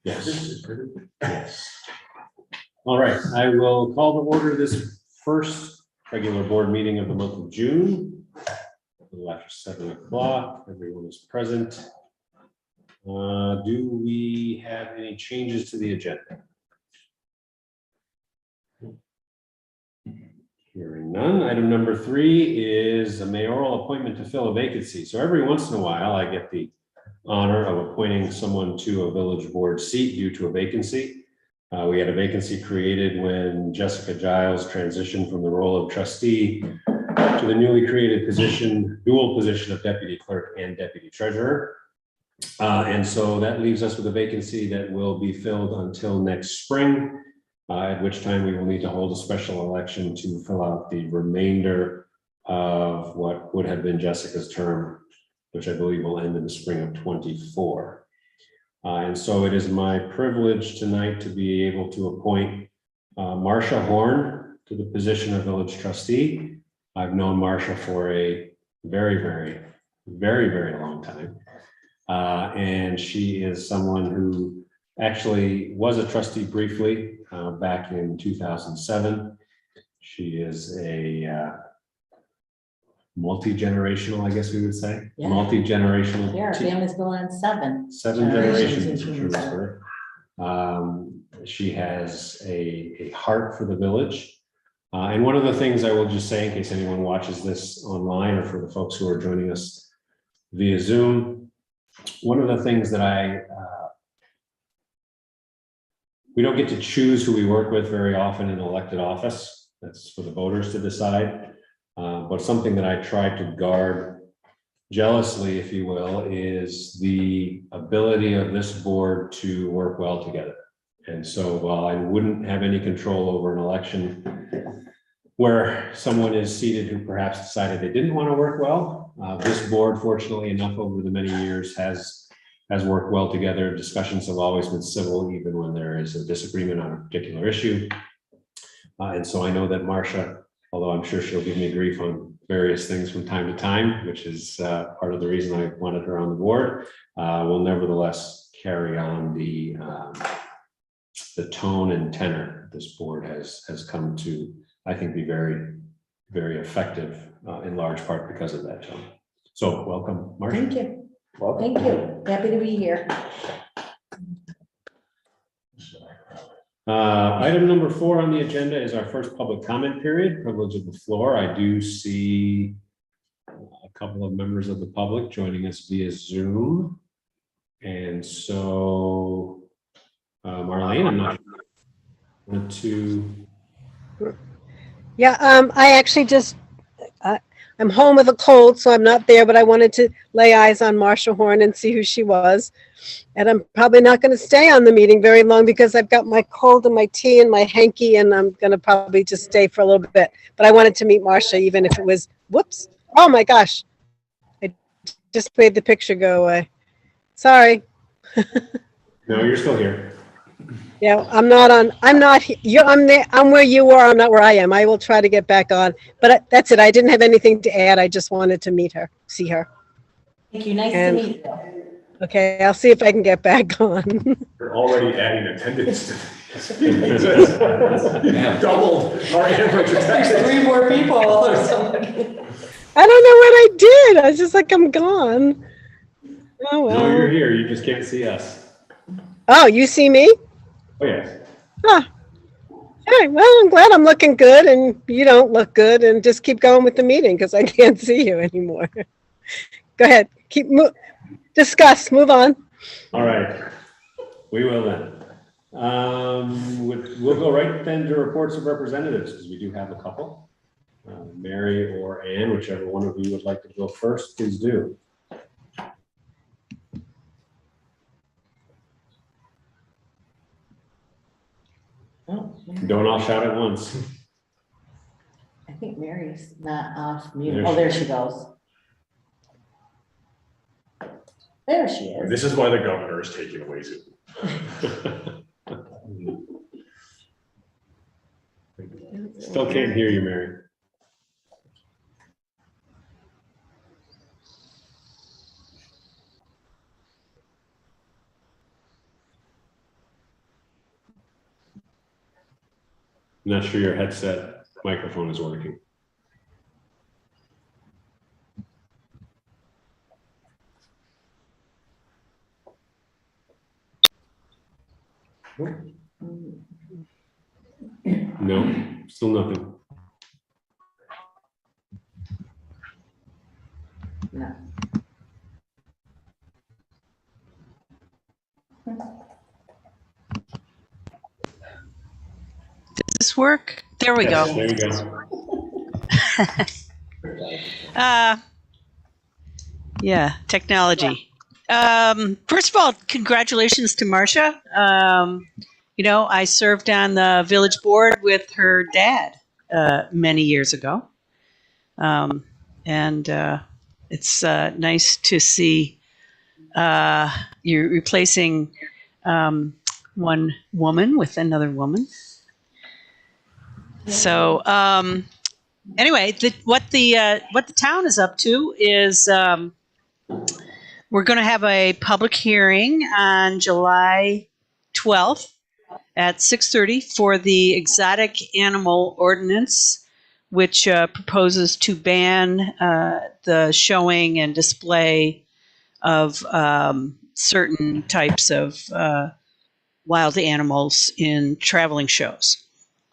Yes. Yes. All right, I will call to order this first regular board meeting of the month of June. A little after 7 o'clock, everyone is present. Do we have any changes to the agenda? Hearing none. Item number 3 is a mayoral appointment to fill a vacancy. So every once in a while, I get the honor of appointing someone to a village board seat due to a vacancy. We had a vacancy created when Jessica Giles transitioned from the role of trustee to the newly created position, dual position of deputy clerk and deputy treasurer. And so that leaves us with a vacancy that will be filled until next spring, at which time we will need to hold a special election to fill out the remainder of what would have been Jessica's term, which I believe will end in the spring of 24. And so it is my privilege tonight to be able to appoint Marcia Horn to the position of village trustee. I've known Marcia for a very long time. And she is someone who actually was a trustee briefly back in 2007. She is a multi-generational, I guess we would say. Yeah. Multi-generational. Yeah, our family's going on 7 generations. She has a heart for the village. And one of the things I will just say, in case anyone watches this online or for the folks who are joining us via Zoom, one of the things that we don't get to choose who we work with very often in elected office. That's for the voters to decide. But something that I try to guard jealously, if you will, is the ability of this board to work well together. And so while I wouldn't have any control over an election where someone is seated who perhaps decided they didn't want to work well, this board, fortunately enough, over the many years has worked well together. Discussions have always been civil, even when there is a disagreement on a particular issue. And so I know that Marcia, although I'm sure she'll give me grief on various things from time to time, which is part of the reason I wanted her on the board, will nevertheless carry on the tone and tenor this board has come to, I think, be very effective in large part because of that tone. So welcome, Marcia. Thank you. Welcome. Thank you. Happy to be here. Item number 4 on the agenda is our first public comment period, privilege of the floor. I do see a couple of members of the public joining us via Zoom. And so, Marlene, I'm not sure to. Yeah, I actually just, I'm home with a cold, so I'm not there, but I wanted to lay eyes on Marcia Horn and see who she was. And I'm probably not going to stay on the meeting very long because I've got my cold and my tea and my hanky, and I'm going to probably just stay for a little bit. But I wanted to meet Marcia, even if it was, whoops, oh my gosh. I just made the picture go away. Sorry. No, you're still here. Yeah, I'm where you are, I'm not where I am. I will try to get back on, but that's it. I didn't have anything to add. I just wanted to meet her, see her. Thank you. Nice to meet you. Okay, I'll see if I can get back on. You're already adding attendance to this. Doubled our average attendance. 3 more people or something. I don't know what I did. I was just like, I'm gone. Oh, well. No, you're here. You just can't see us. Oh, you see me? Oh, yes. Huh. All right, well, I'm glad I'm looking good and you don't look good, and just keep going with the meeting because I can't see you anymore. Go ahead. Discuss. Move on. All right. We will then. We'll go right then to reports of representatives because we do have a couple. Mary or Ann, whichever one of you would like to go first, please do. Oh, Don't all shout at once. I think Mary's not off mute. There Oh, she there she goes. There she is. This is why the governor is taking away Zoom. Still can't hear you, Mary. not sure your headset microphone is working. No, still nothing. No. Does this work? There we Yes, go. there you go. Yeah, technology. First of all, congratulations to Marcia. You know, I served on the village board with her dad many years ago. And it's nice to see you're replacing one woman with another woman. So anyway, what the town is up to is we're going to have a public hearing on July 12th at 6:30 for the exotic animal ordinance, which proposes to ban the showing and display of certain types of wild animals in traveling shows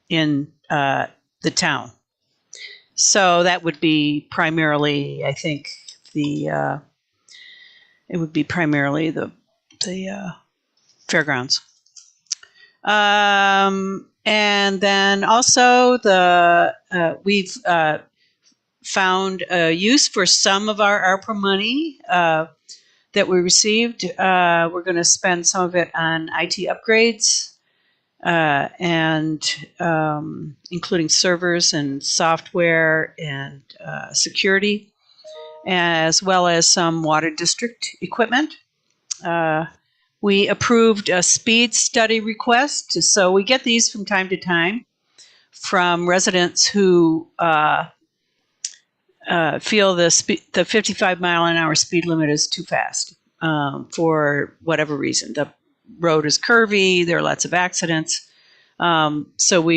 in the town. So that would be primarily, I think, it would be primarily the fairgrounds. And then also we've found a use for some of our ARPA money that we received. We're going to spend some of it on IT upgrades and including servers and software and security, as well as some water district equipment. We approved a speed study request. So we get these from time to time from residents who feel the 55-mile-an-hour speed limit is too fast for whatever reason. The road is curvy. There are lots of accidents. So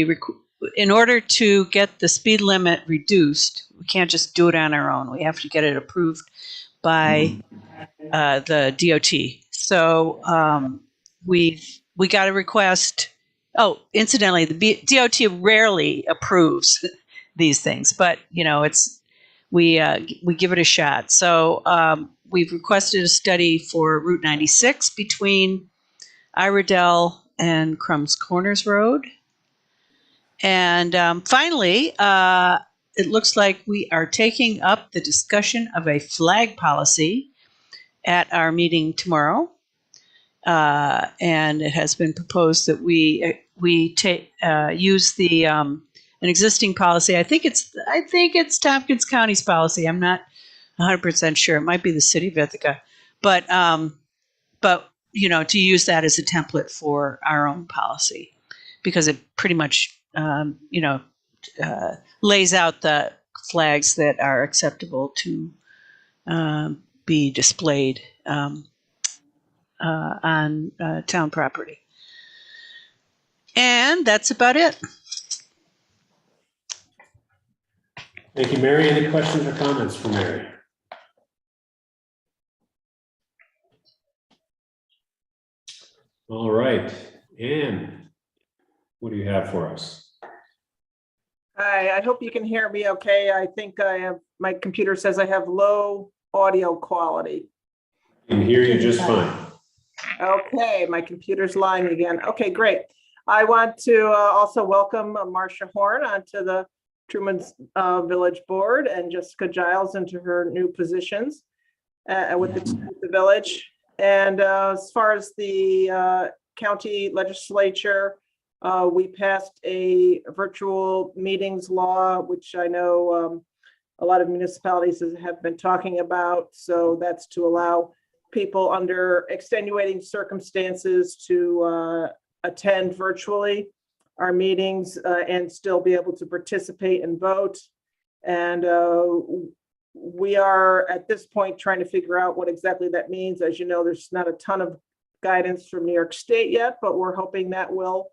in order to get the speed limit reduced, we can't just do it on our own. We have to get it approved by the DOT. So we got a request. Oh, incidentally, the DOT rarely approves these things, but you know we give it a shot. So we've requested a study for Route 96 between Iredell and Crumbs Corners Road. And finally, it looks like we are taking up the discussion of a flag policy at our meeting tomorrow. And it has been proposed that we use an existing policy. I think it's Tompkins County's policy. I'm not 100% sure. It might be the city of Ithaca, but you know, to use that as a template for our own policy, because it pretty much you know lays out the flags that are acceptable to be displayed on town property. And that's about it. Thank you, Mary. Any questions or comments for Mary? All right, Anne, what do you have for us? Hi, I hope you can hear me okay. I think my computer says I have low audio quality. I can hear you just fine. Okay, my computer's lying again. Okay, great. I want to also welcome Marcia Horn onto the Truman's Village Board and Jessica Giles into her new positions with the village. And as far as the county legislature, we passed a virtual meetings law, which I know a lot of municipalities have been talking about. So that's to allow people under extenuating circumstances to attend virtually our meetings and still be able to participate and vote. And we are at this point trying to figure out what exactly that means. As you know, there's not a ton of guidance from New York State yet, but we're hoping that will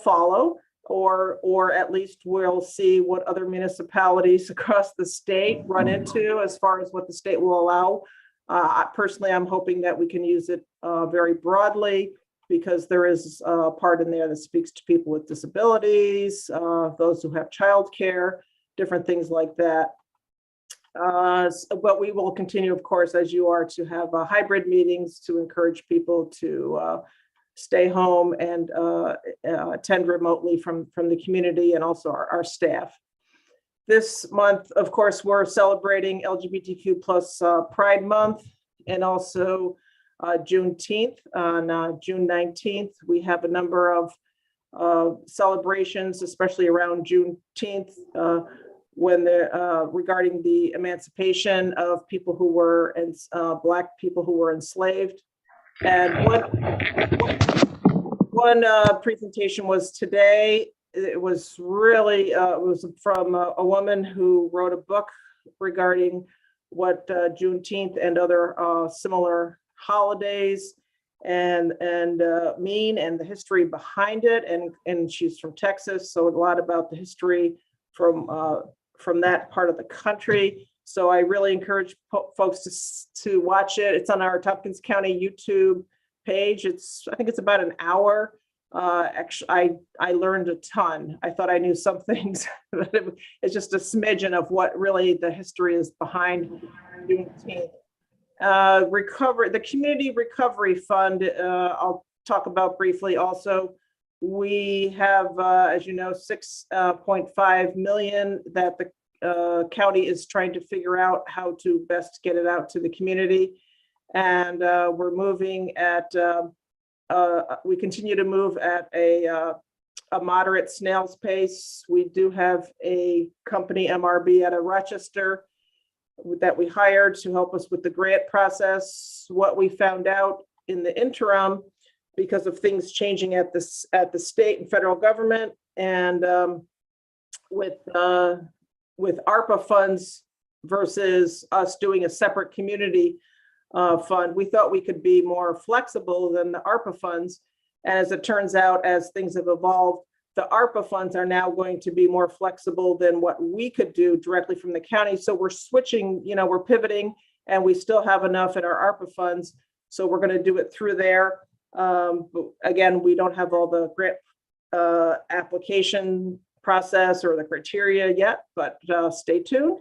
follow. or at least we'll see what other municipalities across the state run into as far as what the state will allow. Personally, I'm hoping that we can use it very broadly, because there is a part in there that speaks to people with disabilities, those who have childcare, different things like that. But we will continue, of course, as you are, to have hybrid meetings to encourage people to stay home and attend remotely from the community, and also our staff. This month, of course, we're celebrating LGBTQ plus Pride Month, and also Juneteenth. On June 19th, we have a number of celebrations, especially around Juneteenth, when they're regarding the emancipation of people who were, and Black people who were enslaved. And one presentation was today. It was really, it was from a woman who wrote a book regarding what Juneteenth and other similar holidays and mean, and the history behind it. And she's from Texas, so a lot about the history from that part of the country. So I really encourage folks to watch it. It's on our Tompkins County YouTube page. I think it's about an hour. Actually, I learned a ton. I thought I knew some things, but it's just a smidgen of what really the history is behind Juneteenth. The Community Recovery Fund, I'll talk about briefly also. We have, as you know, 6.5 million that the county is trying to figure out how to best get it out to the community. And we're moving at, we continue to move at a moderate snail's pace. We do have a company, MRB, out of Rochester, that we hired to help us with the grant process. What we found out in the interim, because of things changing at the state and federal government, and with ARPA funds versus us doing a separate community fund, we thought we could be more flexible than the ARPA funds. And as it turns out, as things have evolved, the ARPA funds are now going to be more flexible than what we could do directly from the county. So we're switching, we're pivoting, and we still have enough in our ARPA funds. So we're going to do it through there. But again, we don't have all the grant application process or the criteria yet, but stay tuned.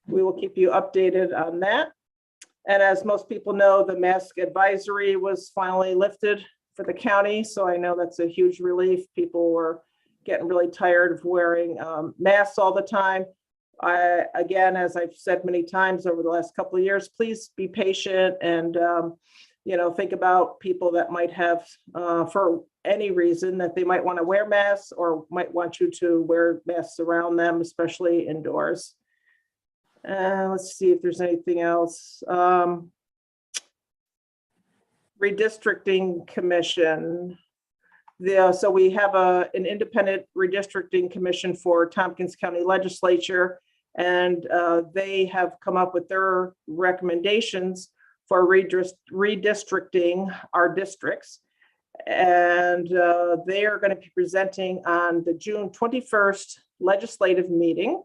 We will keep you updated on that. And as most people know, the mask advisory was finally lifted for the county. So I know that's a huge relief. People were getting really tired of wearing masks all the time. Again, as I've said many times over the last couple of years, please be patient and think about people that might have, for any reason, that they might want to wear masks or might want you to wear masks around them, especially indoors. Let's see if there's anything else. Redistricting Commission. So we have an independent redistricting commission for Tompkins County Legislature, and they have come up with their recommendations for redistricting our districts. And they are going to be presenting on the June 21st legislative meeting.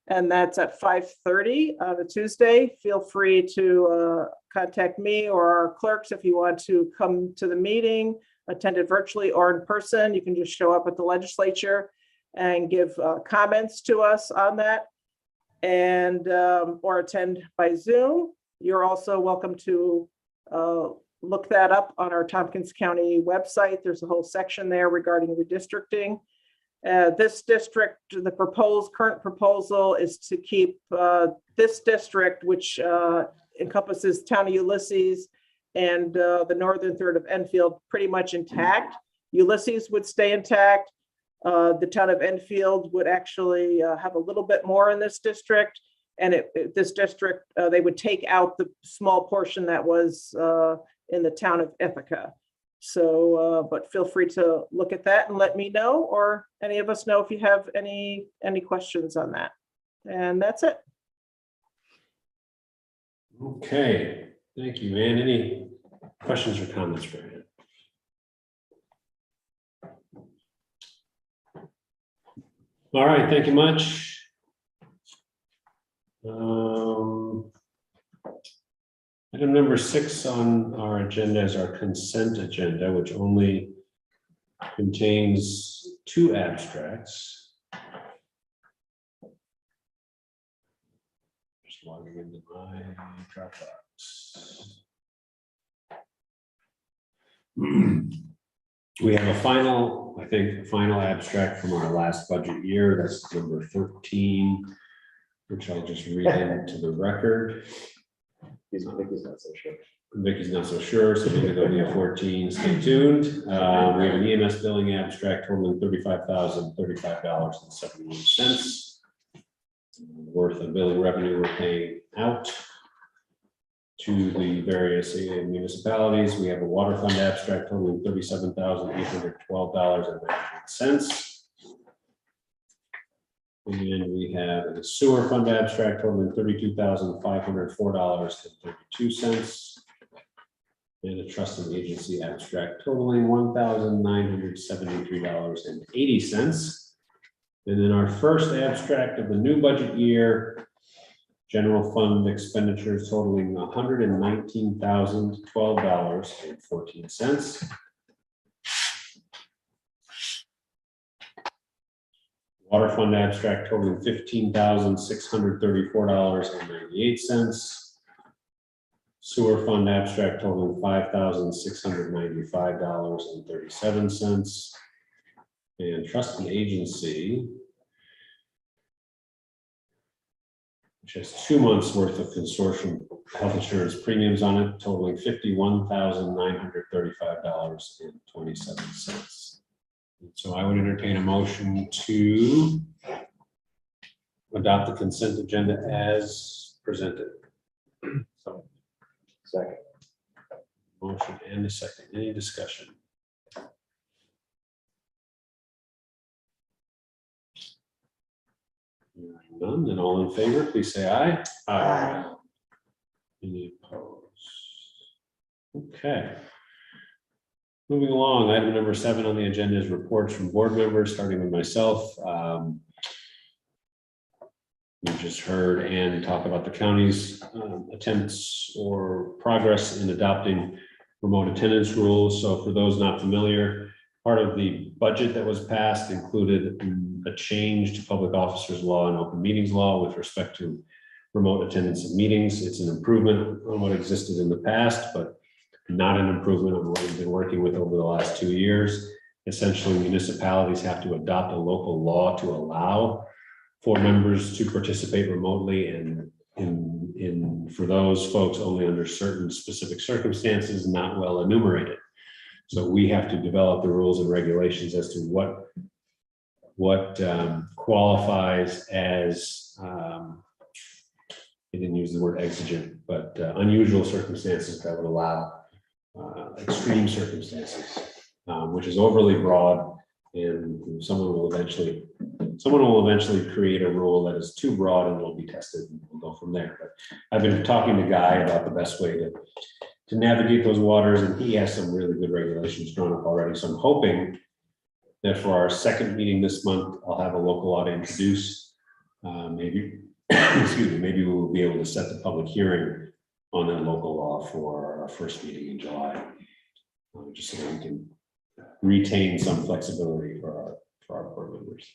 And that's at 5:30 on a Tuesday. Feel free to contact me or our clerks if you want to come to the meeting, attend it virtually or in person. You can just show up at the legislature and give comments to us on that, and or attend by Zoom. You're also welcome to look that up on our Tompkins County website. There's a whole section there regarding redistricting. This district, the current proposal is to keep this district, which encompasses town of Ulysses and the northern third of Enfield, pretty much intact. Ulysses would stay intact. The town of Enfield would actually have a little bit more in this district. And this district, they would take out the small portion that was in the town of Ithaca. So, but feel free to look at that and let me know, or any of us know if you have any questions on that. And that's it. Okay, thank you, Ann. Any questions or comments for Ann? All right, thank you much. Item number 6 on our agenda is our consent agenda, which only contains 2 abstracts. Just logging into my Dropbox. We have a final, I think, final abstract from our last budget year. That's number 13, which I'll just read into the record. Vicky's not so sure. Vicky's not so sure, so maybe there'll be a 14. Stay tuned. We have an EMS billing abstract totaling $35,035.71 worth of billing revenue we're paying out to the various municipalities. We have a water fund abstract totaling $37,812.98. And we have a sewer fund abstract totaling $32,504.32. And a trust and agency abstract totaling $1,973.80. And then our first abstract of the new budget year, general fund expenditures totaling $119,012.14. Water fund abstract totaling $15,634.98. Sewer fund abstract totaling $5,695.37. And trust and agency, which has 2 months worth of consortium health insurance premiums on it, totaling $51,935.27. So I would entertain a motion to adopt the consent agenda as presented. So, second. Motion and a second. Any discussion? Hearing none, then all in favor, please say aye. Aye. Any opposed? Okay. Moving along, item number 7 on the agenda is reports from board members, starting with myself. We just heard Ann talk about the county's attempts or progress in adopting remote attendance rules. So for those not familiar, part of the budget that was passed included a change to public officers law and open meetings law with respect to remote attendance of meetings. It's an improvement on what existed in the past, but not an improvement on what we've been working with over the last 2 years. Essentially, municipalities have to adopt a local law to allow for members to participate remotely, and for those folks only under certain specific circumstances not well enumerated. So we have to develop the rules and regulations as to what qualifies as I didn't use the word exigent, but unusual circumstances that would allow extreme circumstances, which is overly broad, and someone will eventually create a rule that is too broad, and it'll be tested, and we'll go from there. But I've been talking to Guy about the best way to navigate those waters, and he has some really good regulations drawn up already. So I'm hoping that for our second meeting this month, I'll have a local law to introduce. Maybe, excuse me, maybe we'll be able to set the public hearing on that local law for our first meeting in July, just so that we can retain some flexibility for our board members.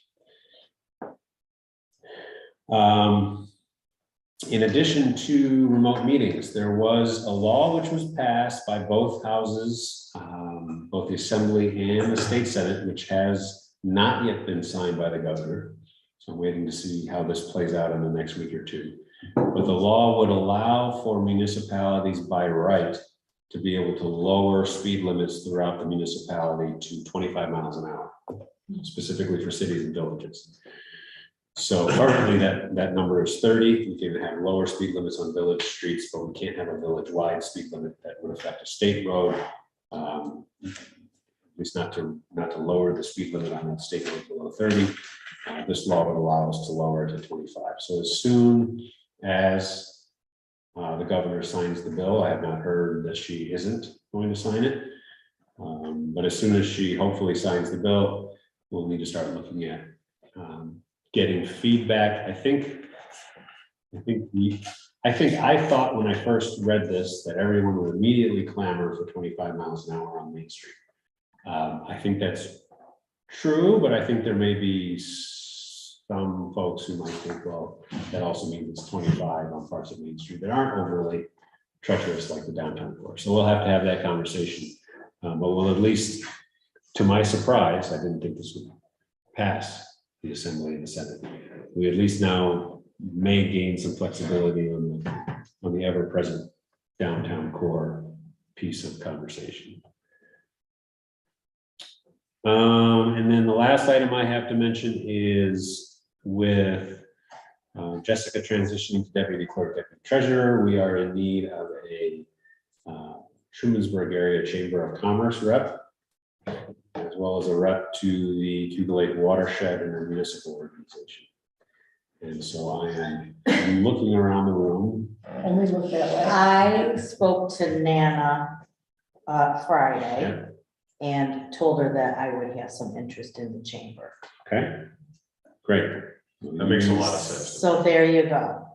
In addition to remote meetings, there was a law which was passed by both houses, both the Assembly and the State Senate, which has not yet been signed by the governor. So I'm waiting to see how this plays out in the next week or two. But the law would allow for municipalities by right to be able to lower speed limits throughout the municipality to 25 miles an hour, specifically for cities and villages. So currently that number is 30. We can have lower speed limits on village streets, but we can't have a village-wide speed limit that would affect a state road. At least not to lower the speed limit on a state road below 30. This law would allow us to lower it to 25. So as soon as the governor signs the bill, I have not heard that she isn't going to sign it. But as soon as she hopefully signs the bill, we'll need to start looking at getting feedback. I thought when I first read this that everyone would immediately clamor for 25 miles an hour on Main Street. I think that's true, but I think there may be some folks who might think, well, that also means it's 25 on parts of Main Street that aren't overly treacherous like the downtown core. So we'll have to have that conversation. But we'll at least, to my surprise, I didn't think this would pass the Assembly and the Senate. We at least now may gain some flexibility on the ever-present downtown core piece of conversation. And then the last item I have to mention is with Jessica transitioning to Deputy Clerk, Deputy Treasurer, we are in need of a Trumansburg Area Chamber of Commerce rep, as well as a rep to the Cuba Lake Watershed and a municipal organization. And so I'm looking around the room. Only look that way. I spoke to Nana Friday and told her that I would have some interest in the chamber. Okay, great. That makes a lot of sense. So there you go.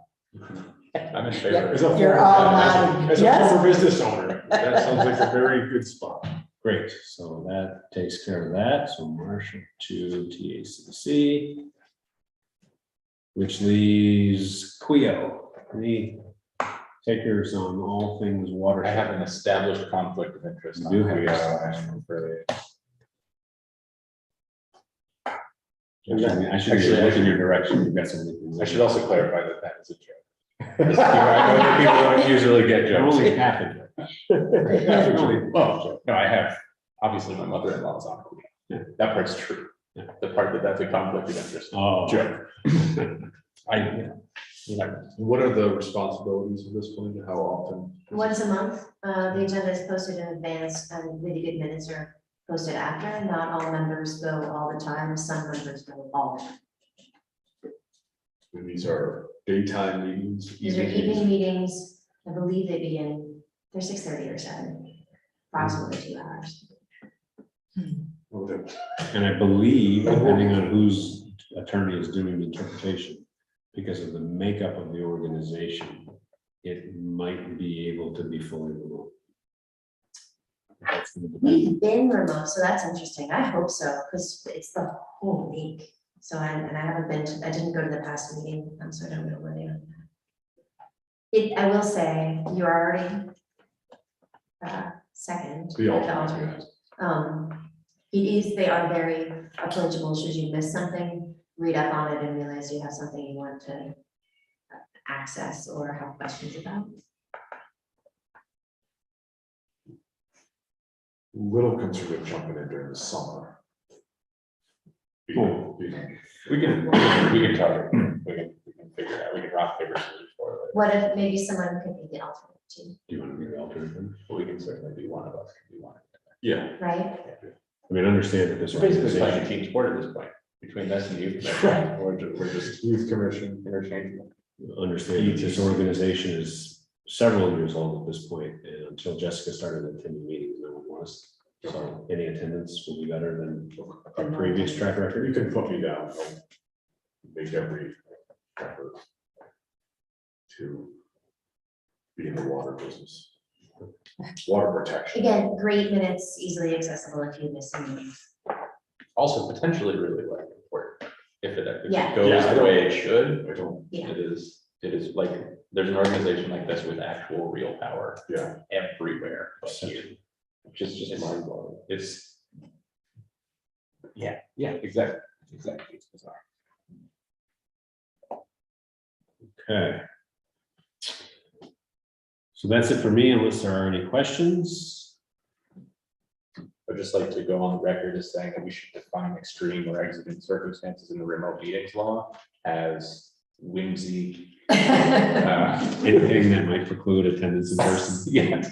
I'm in favor. You're all nodding. As a Yes. former business owner, that sounds like a very good spot. Great, so that takes care of that. So Marcia to TACC, which leaves Quio. Any takers on all things water? I have an established conflict of interest. You do have. I should Actually, look in your direction. You've got something. I should also clarify that that is a joke. I know that people don't usually get You're jokes. only half a joke. Well, no, I have, obviously my mother-in-law is on Queen. Yeah. That part's true. Yeah. The part that's a conflict of interest. Oh. Joke. What are the responsibilities of this one? How often? Once a month, the agenda is posted in advance and really good minutes are posted after. Not all members go all the time, some members go all the time. And these are daytime meetings? These are evening meetings, I believe they begin, they're 6:30 or 7, approximately 2 hours. Okay. And I believe, depending on whose attorney is doing the interpretation, because of the makeup of the organization, it might be able to be fully remote. That's gonna depend. We've been remote, so that's interesting. I hope so, because it's the whole week. So I haven't been to, I didn't go to the past meeting, so I don't know where they are. I will say, you're already second. The like alternate, they are very approachable. Should you miss something, read up on it and realize you have something you want to access or have questions about. Little concerned of jumping in during the summer. We can talk. We can figure it out. We can rock, paper, scissors for it. What if maybe someone could be the alternate too, Do you want to be the alternate? But we can certainly be one of us. Can be one. Yeah. right? I mean, understand that this We're basically playing a organization, team sport at this point, between this and you. We're just Youth commission. interchangeable. understand that this organization is several years old at this point, and until Jessica started attending meetings, no one was. So any attendance will be better than a previous track record. You can put me down. I'll make every effort to be in the water business. Water protection. Again, great minutes, easily accessible if you miss something. Also potentially really like important if it Yeah. goes Yeah, I the don't- way it should. I don't, Yeah. It is like, there's an organization like this with actual real power yeah. everywhere, but here, which is just mind blowing. It's. Yeah, exactly. It's bizarre. Okay. So that's it for me, unless there are any questions. I'd just like to go on the record as saying that we should define extreme or exigent circumstances in the remote meetings law as whimsy. Anything that might preclude attendance in person. Yeah.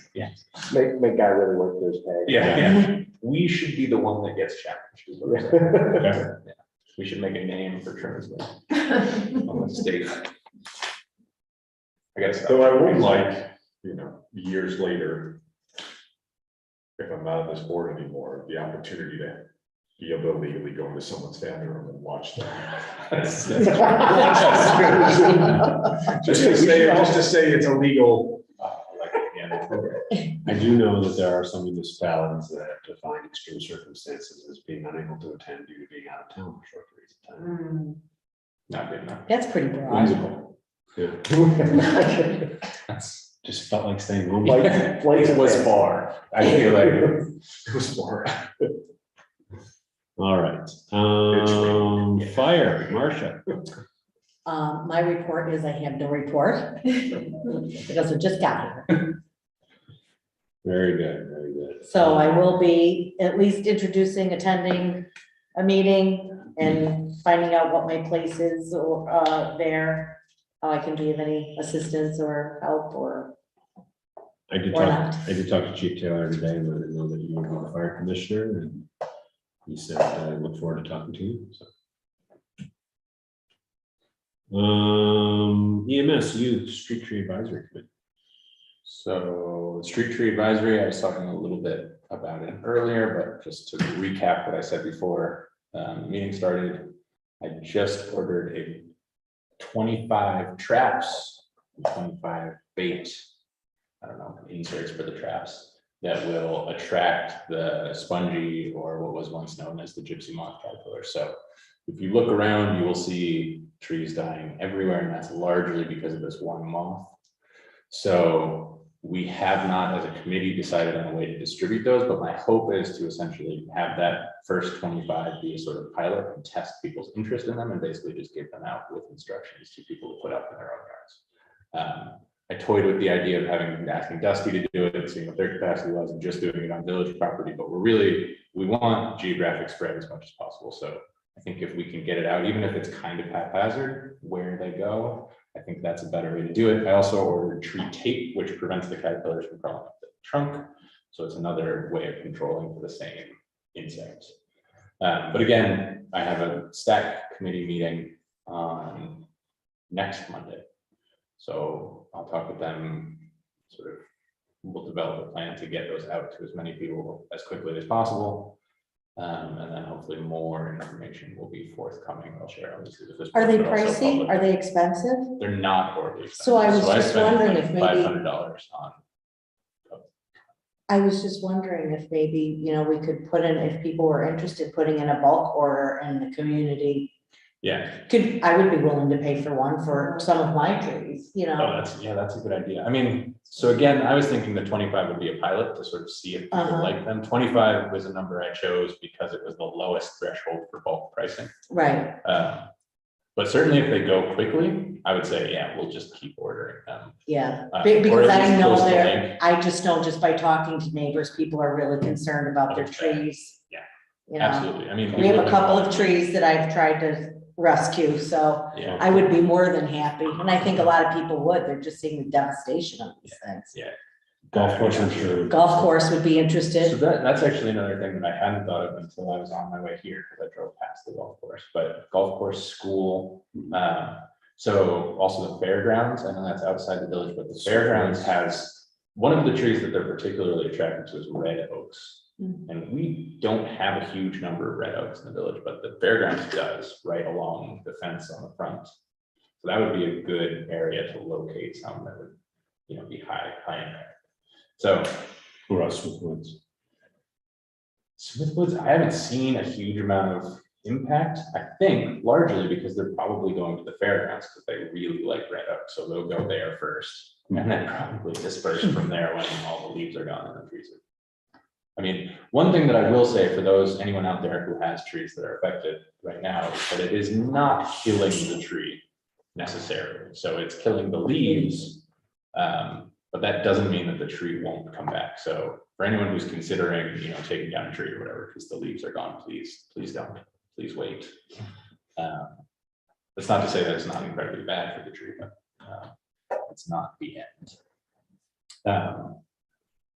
Make guy really work for his pay. Yeah. We should be the one that gets challenged. Is what I'm saying. Yeah. We should make a name for Trumansburg on the state. I gotta stop. So I would like, years later, if I'm not on this board anymore, the opportunity to be able to legally go into someone's family room and watch them. That's- Just to say it's illegal. like, yeah, that's program. I do know that there are some municipalities that have defined extreme circumstances as being unable to attend due to being out of town for short periods of time. Hmm, Not good enough. That's pretty broad. Whimsical. Yeah, That's, just felt like staying home. it was far. I feel like it was far. All right, fire, Marcia. My report is I have no report because I just got here. Very good, very good. So I will be at least introducing, attending a meeting and finding out what my place is or there. How I can be of any assistance or help or, I did Or talk, not. I did talk to Chief Taylor today and let him know that you would be the fire commissioner, and he said, I look forward to talking to you, so. EMS, Youth Street Tree Advisory Committee. So Street Tree Advisory, I was talking a little bit about it earlier, but just to recap what I said before, the meeting started. I just ordered a 25 traps, 25 bait, I don't know, inserts for the traps that will attract the spongy, or what was once known as the gypsy moth caterpillar. So if you look around, you will see trees dying everywhere, and that's largely because of this one moth. So we have not, as a committee, decided on a way to distribute those, but my hope is to essentially have that first 25 be a sort of pilot and test people's interest in them, and basically just give them out with instructions to people to put up in their own yards. I toyed with the idea of asking Dusty to do it and seeing what their capacity was and just doing it on village property, but we want geographic spread as much as possible. So I think if we can get it out, even if it's kind of haphazard where they go, I think that's a better way to do it. I also ordered tree tape, which prevents the caterpillars from crawling up the trunk. So it's another way of controlling for the same insects. But again, I have a stack committee meeting on next Monday. So I'll talk with them, sort of, we'll develop a plan to get those out to as many people as quickly as possible. And then hopefully more information will be forthcoming. I'll share obviously with this. are they board, but also pricey? public. Are they expensive? They're not horribly expensive. So I was just spent wondering if maybe- $500 on. I was just wondering if maybe, you know, we could put in, if people were interested, putting in a bulk order in the community. Yeah, I would be willing to pay for one for some of my trees, you oh, know? that's a good idea. I mean, so again, I was thinking the 25 would be a pilot to sort of see if people Uh-huh. like them. 25 was a number I chose because it was the lowest threshold for bulk pricing. Right, But certainly if they go quickly, I would say, yeah, we'll just keep ordering them. yeah, Or because at I least know post the there, link. I just know just by talking to neighbors, people are really concerned about their trees. Yeah, You know, absolutely. I mean. we have people a couple of have- trees that I've tried to rescue, so Yeah, I would be more than happy, and I think a lot of people would, they're just seeing the devastation of these things. yeah. Golf course, I'm sure. Golf course would be So interested, that's actually another thing that I hadn't thought of until I was on my way here, because I drove past the golf course, but golf course, school. So also the fairgrounds, I know that's outside the village, but the fairgrounds has, one of the trees that they're particularly attracted to is red oaks. Mhm. And we don't have a huge number of red oaks in the village, but the fairgrounds does right along the fence on the front. So that would be a good area to locate some that would, you know, be high impact. So Who else with Woods? Smithwoods, I haven't seen a huge amount of impact, I think largely because they're probably going to the fairgrounds because they really like red oak, so they'll go there first. And then probably disperse from there when all the leaves are gone and the trees are. I mean, one thing that I will say for anyone out there who has trees that are affected right now, is that it is not killing the tree necessarily. So it's killing the leaves, but that doesn't mean that the tree won't come back. So for anyone who's considering, you know, taking down a tree or whatever, because the leaves are gone, please don't, please wait. That's not to say that it's not incredibly bad for the tree, but it's not the end.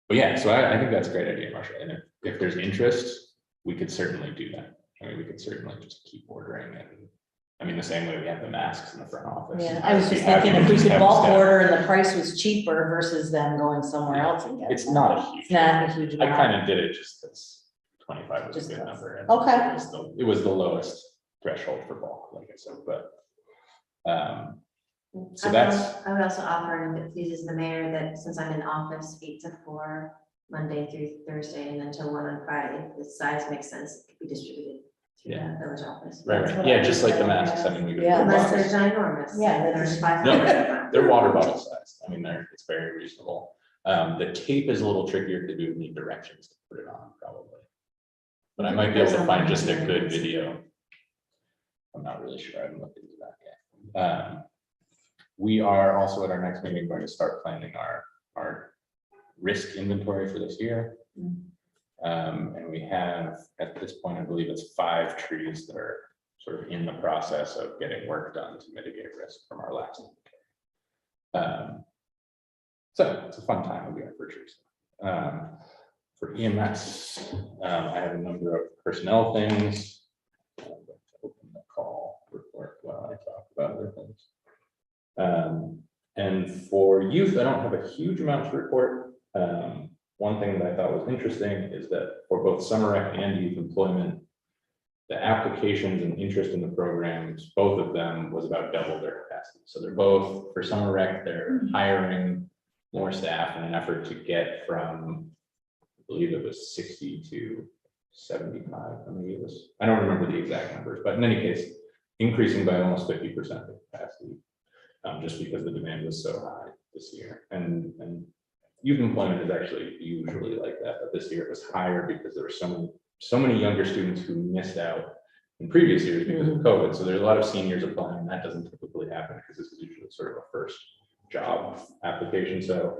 But yeah, so I think that's a great idea, Marsha. And if there's interest, we could certainly do that. I mean, we could certainly just keep ordering, and I mean, the same way we have the masks in the front office. yeah, I was just thinking if we could bulk order and the price was cheaper versus them going somewhere else and getting. It's not a huge. It's not a huge I amount. kind of did it just as 25 was Just a good less. number. and Okay. It was the lowest threshold for bulk, like I said, but. So I would also offer, and if it pleases the mayor, that since I'm in office 8 to 4, Monday through Thursday, and then till 1 on Friday, if the size makes sense, it could be distributed through the village office. right, yeah, just like the masks, I mean, we could. Yeah, Unless they're ginormous. Yeah, like that's- there's 500 No, of them. they're water bottle sized. I mean, it's very reasonable. The tape is a little trickier because we would need directions to put it on probably. But I might be able to find just a good video. I'm not really sure. I haven't looked into that yet. We are also at our next meeting going to start planning our risk inventory for this year. And we have, at this point, I believe it's 5 trees that are sort of in the process of getting work done to mitigate risk from our last. So it's a fun time of year for trees. For EMS, I have a number of personnel things. Open the call report while I talk about other things. And for youth, I don't have a huge amount to report. One thing that I thought was interesting is that for both summer rec and youth employment, the applications and interest in the programs, both of them was about double their capacity. So they're both, for summer rec, they're hiring more staff in an effort to get from, I believe it was 60 to 75. I mean, it was, I don't remember the exact numbers, but in any case, increasing by almost 50% of capacity, just because the demand was so high this year. And youth employment is actually usually like that, but this year it was higher because there were so many younger students who missed out in previous years because of COVID. So there's a lot of seniors applying, and that doesn't typically happen because this is usually sort of a first job application. So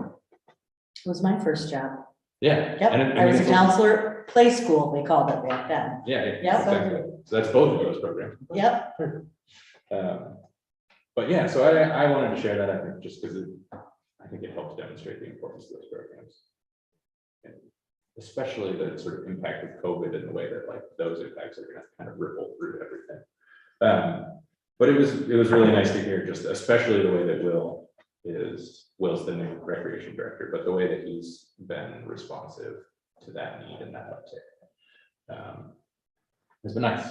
It was my first job. yeah. Yep, And I was a it's- counselor, play school, they called it back then. Yeah, Yep. exactly. So that's both of those programs. Yep, But yeah, so I wanted to share that, I think, just because I think it helps demonstrate the importance of those programs. And especially the sort of impact of COVID and the way that like those impacts are going to kind of ripple through everything. But it was really nice to hear, just especially the way that Will's the new recreation director, but the way that he's been responsive to that need and that uptick. It's been nice.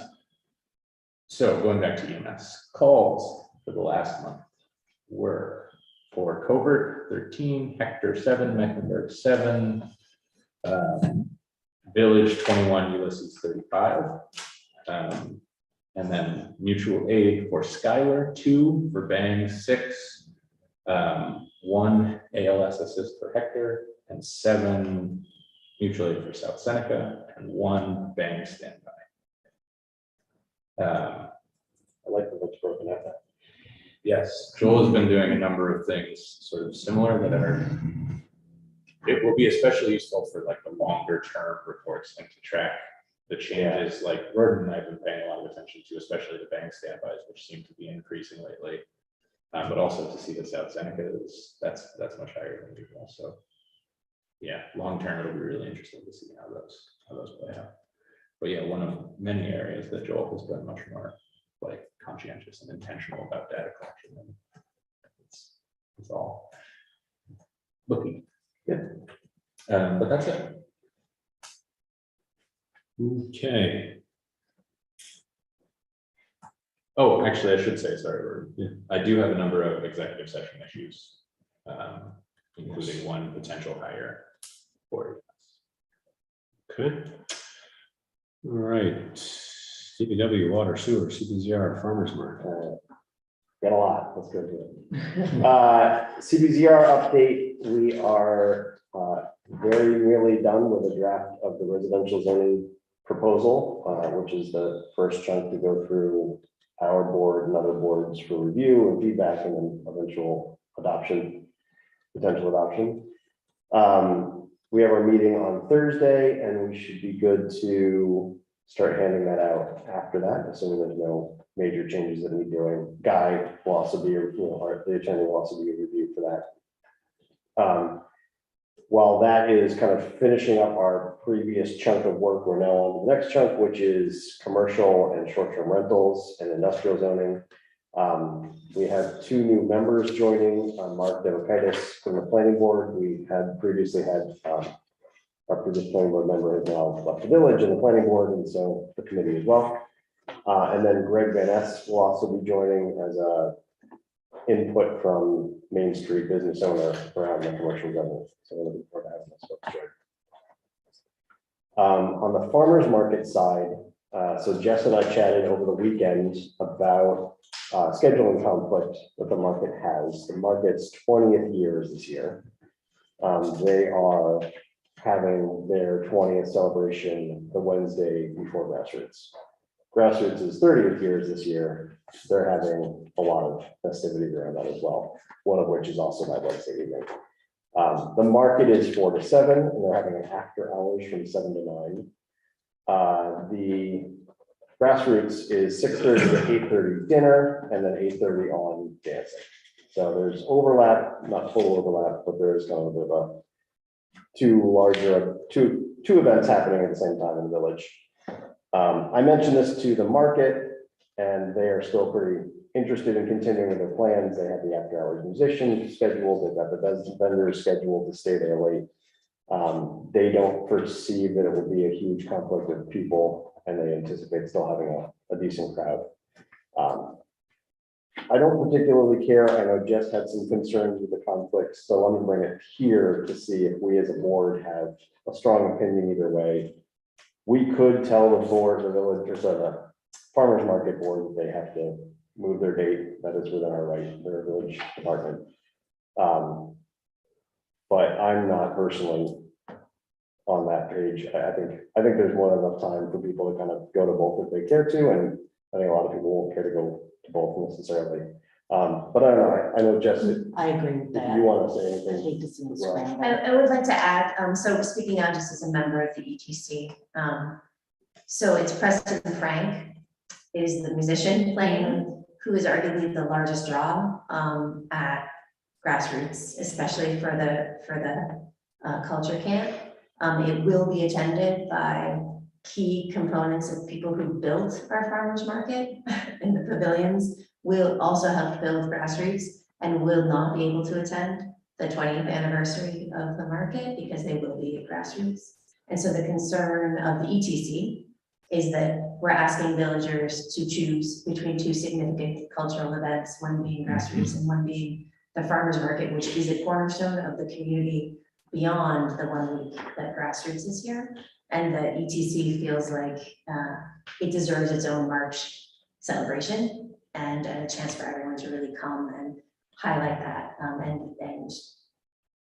So going back to EMS, calls for the last month were for Covert 13, Hector 7, Mecklenburg 7, Village 21, Ulysses 35. And then mutual aid for Skylar 2, for Bang 6, 1 ALS assist for Hector, and 7 mutual aid for South Seneca, and 1 Bang standby. I like the looks broken out. Yes, Joel has been doing a number of things sort of similar that it will be especially useful for like the longer term reports and to track the changes, like Roden and I have been paying a lot of attention to, especially the bank standbys, which seem to be increasing lately. But also to see the South Seneca that's much higher than usual. So yeah, long term it'll be really interesting to see how those play out. But yeah, one of many areas that Joel has been much more like conscientious and intentional about data collection. And it's all looking good. But that's it. Okay. Oh, actually, I should say, sorry, I do have a number of executive session issues, including one potential hire for Okay. All right. DPW, water, sewer, Cbzr, farmers market. Got a lot, let's go to it. Cbzr update, we are very nearly done with the draft of the residential zoning proposal, which is the first chunk to go through our board and other boards for review and feedback and then eventual adoption, potential adoption. We have our meeting on Thursday and we should be good to start handing that out after that, assuming there's no major changes that need doing. Guy will also be, the attorney will also be a review for that. While that is kind of finishing up our previous chunk of work, we're now on to the next chunk, which is commercial and short-term rentals and industrial zoning. We have 2 new members joining, Mark Devakaitis from the planning board. We had previously had our previous planning board member has now left the village and the planning board, and so the committee as well. And then Greg Van Ness will also be joining as a input from Main Street business owner around the commercial zone. So we're looking forward to having this folks join. On the farmer's market side, so Jess and I chatted over the weekend about scheduling conflict that the market has. The market's 20th year this year. They are having their 20th celebration the Wednesday before Grassroots. Grassroots is 30th years this year. They're having a lot of festivities around that as well, one of which is also my Wednesday evening. The market is 4 to 7, and they're having an after hours from 7 to 9. The Grassroots is 6:30 to 8:30 dinner, and then 8:30 on dancing. So there's overlap, not total overlap, but there is kind of a bit of a two events happening at the same time in the village. I mentioned this to the market, and they are still pretty interested in continuing with their plans. They have the after hours musician scheduled, they've got the vendors scheduled to stay there late. They don't perceive that it will be a huge conflict of people, and they anticipate still having a decent crowd. I don't particularly care. I know Jess had some concerns with the conflicts, so let me bring it here to see if we as a board have a strong opinion either way. We could tell the board, the village, or the farmers market board that they have to move their date. That is within our right, their village department. But I'm not personally on that page. I think there's more than enough time for people to kind of go to both if they care to, and I think a lot of people won't care to go to both necessarily. But I don't know. I know Jess, if I agree with that. you want to say I anything. hate to see this Well, scramble. I would like to add, so speaking now just as a member of the ETC, so it's Preston Frank is the musician playing, who is arguably the largest draw at Grassroots, especially for the culture camp. It will be attended by key components of people who built our farmers market in the pavilions. Will also help build Grassroots and will not be able to attend the 20th anniversary of the market because they will be at Grassroots. And so the concern of the ETC is that we're asking villagers to choose between two significant cultural events, one being Grassroots and one being the farmers market, which is a cornerstone of the community beyond the 1 week that Grassroots is here. And the ETC feels like it deserves its own March celebration and a chance for everyone to really come and highlight that.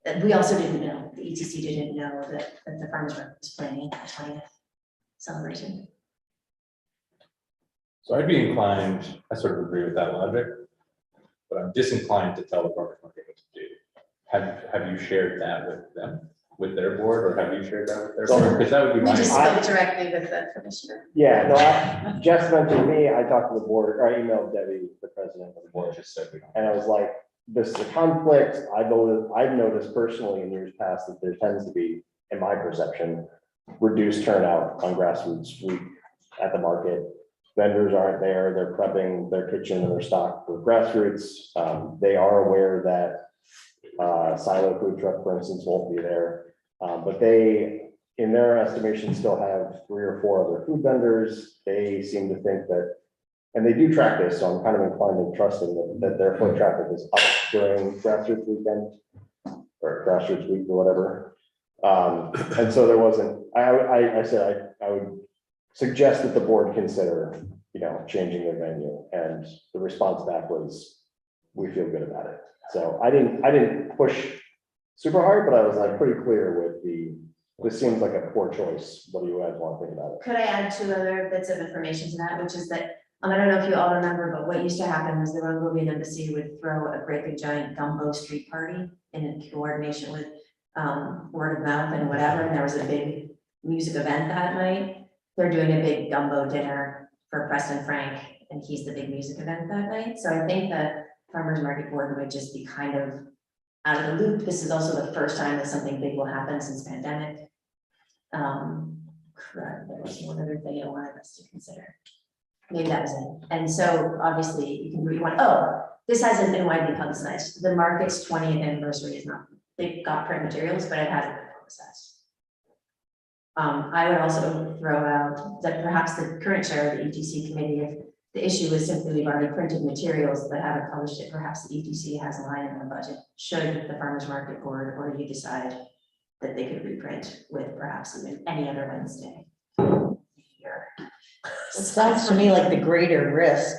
And we also didn't know, the ETC didn't know that the farmers market was planning a 20th celebration. So I'd be inclined, I sort of agree with that logic, but I'm disinclined to tell the farmers market what to do. Have you shared that with them, with their board, or have you shared that with their board? Because that would be We my. just spoke directly with the commissioner. Yeah, no, Jess mentioned me, I talked to the board, or I emailed Debbie, the president of the board, Just said we don't. and I was like, this is a conflict. I've noticed personally in years past that there tends to be, in my perception, reduced turnout on Grassroots week at the market. Vendors aren't there, they're prepping their kitchen and their stock for Grassroots. They are aware that Silo Food Truck, for instance, won't be there. But they, in their estimation, still have 3 or 4 other food vendors. They seem to think that, and they do track this, so I'm kind of inclined to trust them that their foot traffic is up during Grassroots weekend or Grassroots week or whatever. And so there wasn't, I said, I would suggest that the board consider, changing their venue, and the response back was, we feel good about it. So I didn't push super hard, but I was like pretty clear with this seems like a poor choice. What do you guys want to think about it? Could I add 2 other bits of information to that, which is that, I don't know if you all remember, but what used to happen was the Mongolian embassy would throw a great big giant gumbo street party in coordination with word of mouth and whatever, and there was a big music event that night. They're doing a big gumbo dinner for Preston Frank, and he's the big music event that night. So I think the farmers market board would just be kind of out of the loop. This is also the first time that something big will happen since pandemic. There's one other thing I wanted us to consider. Maybe that was it. And so obviously you can read one. Oh, this hasn't been widely publicized. The market's 20th anniversary is not, they've got print materials, but it hasn't been publicized. I would also throw out that perhaps the current chair of the ETC committee, if the issue is simply we've already printed materials but haven't published it, perhaps the ETC has a line in their budget, should the farmers market board or you decide that they could reprint with perhaps even any other Wednesday. Here. It sounds to me like the greater risk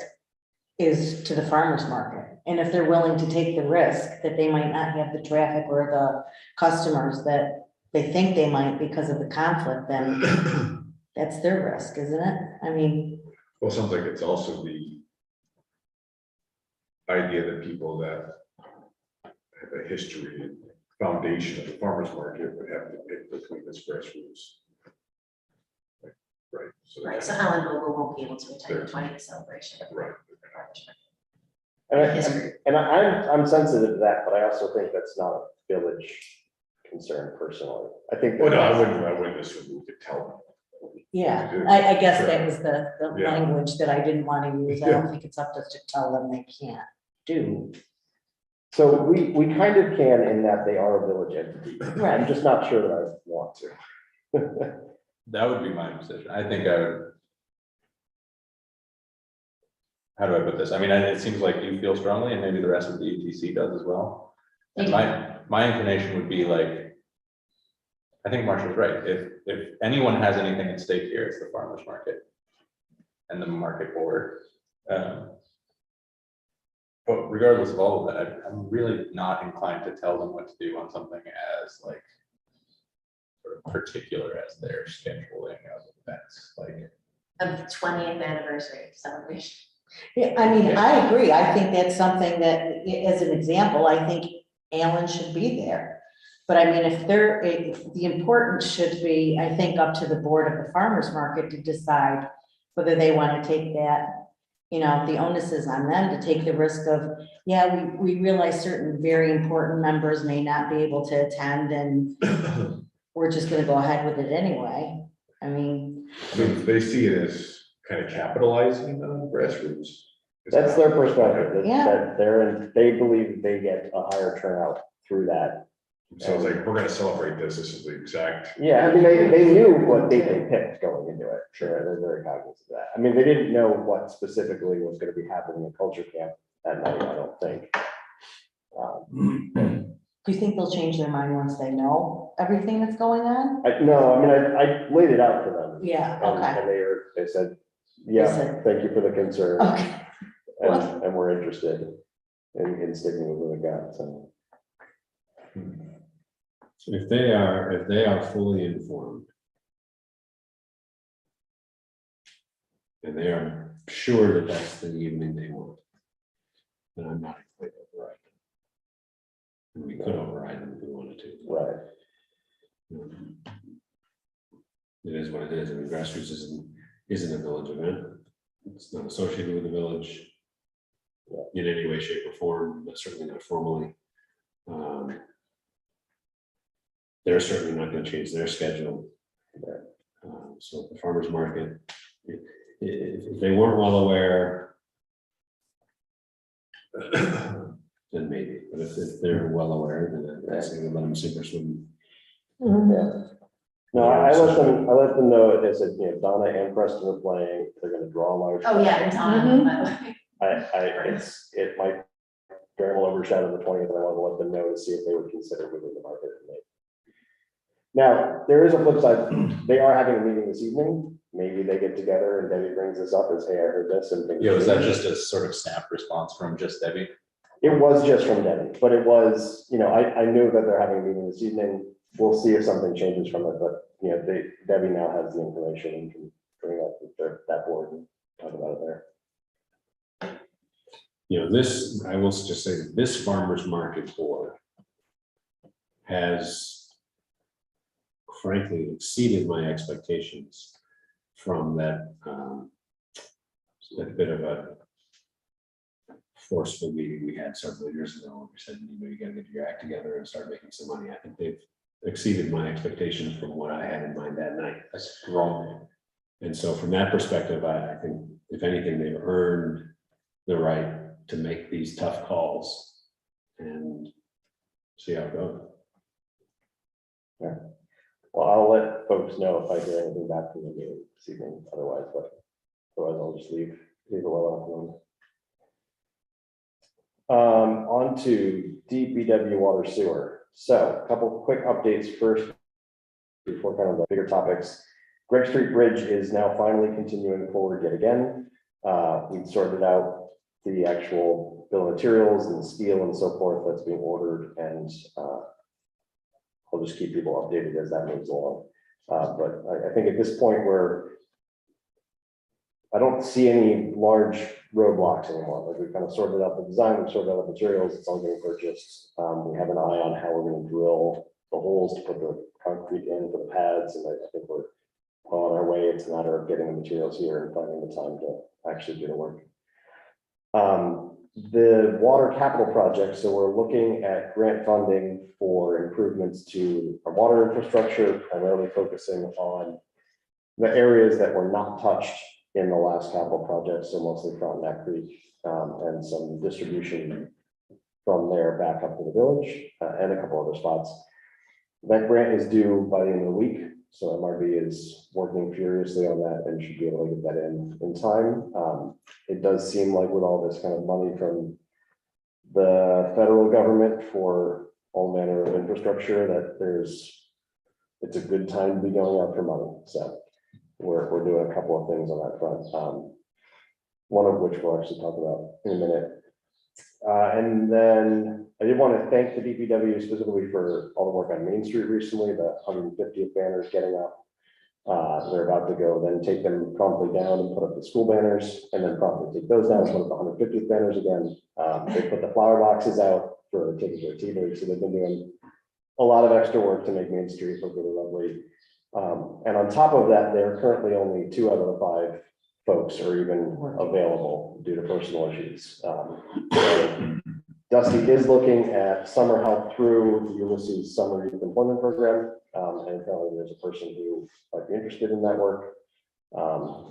is to the farmer's market. And if they're willing to take the risk that they might not have the traffic or the customers that they think they might because of the conflict, then that's their risk, isn't it? I mean, Well, it sounds like it's also the idea that people that have a history and foundation of the farmer's market would have to pick between this grassroots. Right. So Right, so Ellen Vogel won't be able to attend the 20th celebration. Right. And I'm sensitive to that, but I also think that's not a village concern personally. I think. Well, no, I wouldn't assume we could tell yeah, I guess that was the Yeah. language that I didn't want to use. I don't think it's up to us to tell them they can't do. So we kind of can in that they are a village entity. Right. I'm just not sure that I want to. That would be my position. I think I would. How do I put this? I mean, it seems like you feel strongly and maybe the rest of the ETC does as well. And my inclination would be like, I think Marshall's right. If anyone has anything at stake here, it's the farmer's market and the market board. But regardless of all of that, I'm really not inclined to tell them what to do on something as like sort of particular as their scheduling of events. Like Of the 20th anniversary celebration. Yeah, I mean, I agree. I think that's something that, as an example, I think Alan should be there. But I mean, if the importance should be, I think, up to the board of the farmer's market to decide whether they want to take that, you know, the onus is on them to take the risk of, yeah, we realize certain very important members may not be able to attend and we're just gonna go ahead with it anyway. I mean, if they see it as kind of capitalizing on grassroots. That's their perspective. That- Yeah. that they believe they get a higher turnout through that. Sounds like we're gonna celebrate this. This is the exact. Yeah, I mean, they knew what date they picked going into it. Sure, they're very cognizant of that. I mean, they didn't know what specifically was gonna be happening in culture camp that night, I don't think. do you think they'll change their mind once they know everything that's going on? No, I mean, I laid it out for them. Yeah, And okay, they said, yeah, said- thank you for the concern. okay. And we're interested in sticking with what we got, so. So if they are fully informed. And they are sure that that's the evening they want. Then I'm not going to override them. And we could override them if we wanted to. Right. It is what it is. I mean, grassroots isn't a village event. It's not associated with the village in any way, shape, or form, but certainly not formally. They're certainly not going to change their schedule. So the farmer's market, if they weren't well aware, then maybe. But if they're well aware, then I say we let them sink or swim. Yeah. No, I let them know, they said, you know, Donna and Preston are playing, they're gonna draw a large. Oh, yeah, and Tom, by the way. It might very well overshadow the 20th, and I want to let them know to see if they would consider moving the market. Now, there is a flip side, they are having a meeting this evening, maybe they get together and Debbie brings this up as, hey, I heard this and things. Yeah, was that just a sort of snap response from just Debbie? It was just from Debbie, but it was, you know, I knew that they're having a meeting this evening. We'll see if something changes from it, but, you know, Debbie now has the information and can bring up that board and talk about it there. You know, this, I will just say that this farmer's market board has frankly exceeded my expectations from that, that bit of a forceful meeting we had several years ago. Where we said, you know, you gotta get your act together and start making some money. I think they've exceeded my expectations from what I had in mind that night. That's wrong. And so from that perspective, I think if anything, they've earned the right to make these tough calls and see how it goes. Yeah. Well, I'll let folks know if I hear anything back from the meeting this evening, otherwise, but otherwise I'll just leave it well alone. On to DPW water sewer. So a couple quick updates first before kind of the bigger topics. Greg Street Bridge is now finally continuing forward yet again. We sorted out the actual bill of materials and steel and so forth that's being ordered, and I'll just keep people updated as that moves along. But I think at this point I don't see any large roadblocks anymore. Like we've kind of sorted out the design, we've sorted out the materials, it's all getting purchased. We have an eye on how we're going to drill the holes to put the concrete in for the pads, and I think we're on our way. It's a matter of getting the materials here and finding the time to actually do the work. The water capital project, so we're looking at grant funding for improvements to our water infrastructure, primarily focusing on the areas that were not touched in the last capital project, so mostly Frontenac Creek, and some distribution from there back up to the village, and a couple other spots. That grant is due by the end of the week, so MRB is working furiously on that and should be able to get that in time. It does seem like with all this kind of money from the federal government for all manner of infrastructure, that it's a good time to be going out for money. So we're doing a couple of things on that front, one of which we'll actually talk about in a minute. And then I did want to thank the DPW specifically for all the work on Main Street recently. The 150th banners getting up. They're about to go then take them promptly down and put up the school banners, and then promptly take those down and put up the 150th banners again. They put the flower boxes out for taking their tea break, so they've been doing a lot of extra work to make Main Street look really lovely. And on top of that, they're currently only 2 out of the 5 folks are even available due to personal issues. So Dusty is looking at summer help through the Ulysses Summer Youth Employment Program, and apparently there's a person who might be interested in that work,